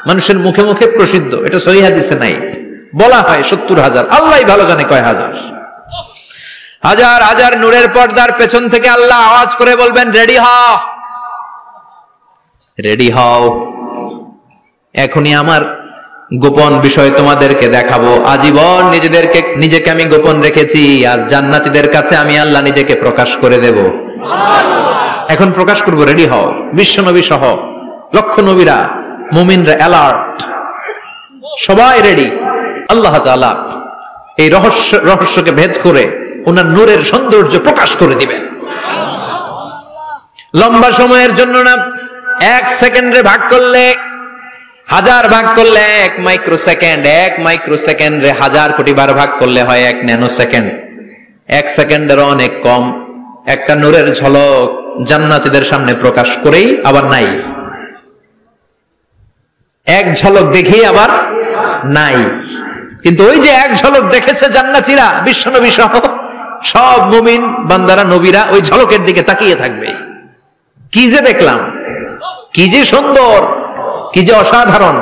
মানুষের মুখে মুখে প্রসিদ্ধ। এটা সহিহ হাদিসে নাই, বলা হয় 70,000, আল্লাহই ভালো জানে কয় হাজার। হাজার হাজার নূরের পর্দার পেছন থেকে আল্লাহ আওয়াজ করে বলবেন রেডি হও, রেডি হও, এখনই আমার গোপন বিষয় তোমাদেরকে দেখাবো। আজীবন নিজেকে আমি গোপন রেখেছি, আজ জান্নাতীদের কাছে আমি আল্লাহ নিজেকে প্রকাশ করে দেব। এখন প্রকাশ করব, রেডি হও। বিশ্বনবী সহ লক্ষ নবীরা, মুমিনরা অ্যালার্ট, সবাই রেডি। আল্লাহ তাআলা এই রহস্যকে ভেদ করে ওনার নূরের সৌন্দর্য প্রকাশ করে দিবেন। লম্বা সময়ের জন্য না, 1 সেকেন্ডে ভাগ করলে, 1000 ভাগ করলে 1 মাইক্রোসেকেন্ড, 1 মাইক্রোসেকেন্ডে 1000 কোটি বার ভাগ করলে হয় 1 ন্যানো সেকেন্ড। 1 সেকেন্ডের অনেক কম একটা নূরের ঝলক জান্নাতীদের সামনে প্রকাশ করেই আবার নাই। এক ঝলক দেখি আবার নাই। কিন্তু ওই যে এক ঝলক দেখেছে জান্নাতীরা, বিশ্বনবী সহ সব মুমিন বান্দারা, নবীরা ওই ঝলকের দিকে তাকিয়ে থাকবে। কি যে দেখলাম, কি যে সুন্দর, কি যে অসাধারণ।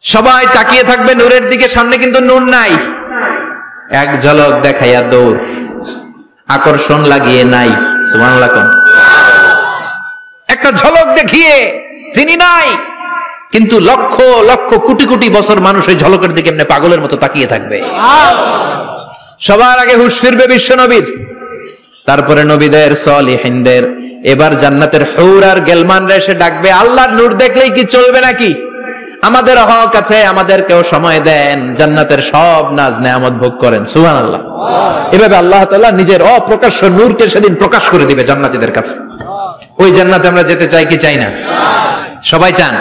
সবাই তাকিয়ে থাকবে নূরের দিকে, সামনে কিন্তু নূর নাই। এক ঝলক দেখাইয়া দৌড়, আকর্ষণ লাগিয়ে নাই। সুবহানাল্লাহ। একটা ঝলক দেখিয়ে তিনি নাই, কিন্তু লক্ষ লক্ষ কোটি কোটি বছর মানুষ ওই ঝলকের দিকে এমনি পাগলের মতো তাকিয়ে থাকবে। সবার আগে হুঁশ ফিরবে বিশ্বনবীর, তারপরে নবীদের, সলিহিনদের। এবার জান্নাতের হুর আর গেলমানরা এসে ডাকবে, আল্লাহর নূর দেখলেই কি চলবে নাকি? আমাদের হক আছে, আমাদেরকেও সময় দেন, জান্নাতের সব নাজ নেয়ামত ভোগ করেন। সুবহানাল্লাহ। এভাবে আল্লাহ তাআলা নিজের অপ্রকাশ্য নূরকে সেদিন প্রকাশ করে দিবে জান্নাতীদের কাছে। ওই জান্নাতে আমরা যেতে চাই কি চাই না? সবাই চান?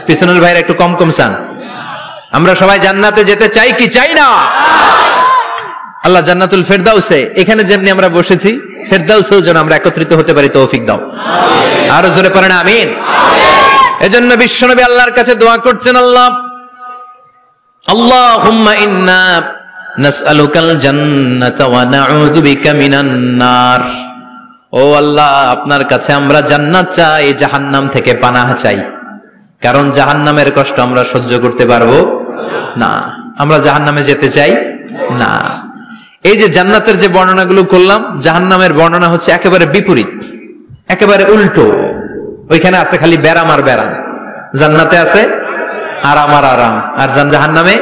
পিছনের ভাইরা একটু কম কম চান। আমরা সবাই জান্নাতে যেতে চাই কি চাই না? আল্লাহ জান্নাতুল ফেরদাউসে, এখানে যেমনি আমরা বসেছি, ফেরদাউসেও যেন আমরা একত্রিত হতে পারি, তৌফিক দাও। আরো জোরে পড়েন আমিন। এজন্য বিশ্বনবী আল্লাহর কাছে দোয়া করছেন, আল্লাহুম্মা ইন্না নাসআলুকাল জান্নাতা ওয়া নাউযু বিকা মিনান নার। ও আল্লাহ, আপনার কাছে আমরা জান্নাত চাই, জাহান্নাম থেকে পানাহ চাই। কারণ জাহান্নামের কষ্ট আমরা সহ্য করতে পারবো না, আমরা জাহান্নামে যেতে চাই না। এই যে জান্নাতের যে বর্ণনাগুলো করলাম, জাহান্নামের বর্ণনা হচ্ছে একেবারে বিপরীত, একেবারে উল্টো। ওইখানে আছে খালি ব্যারাম আর ব্যারাম, জান্নাতে আছে আরাম আর আরাম, আর জাহান্নামে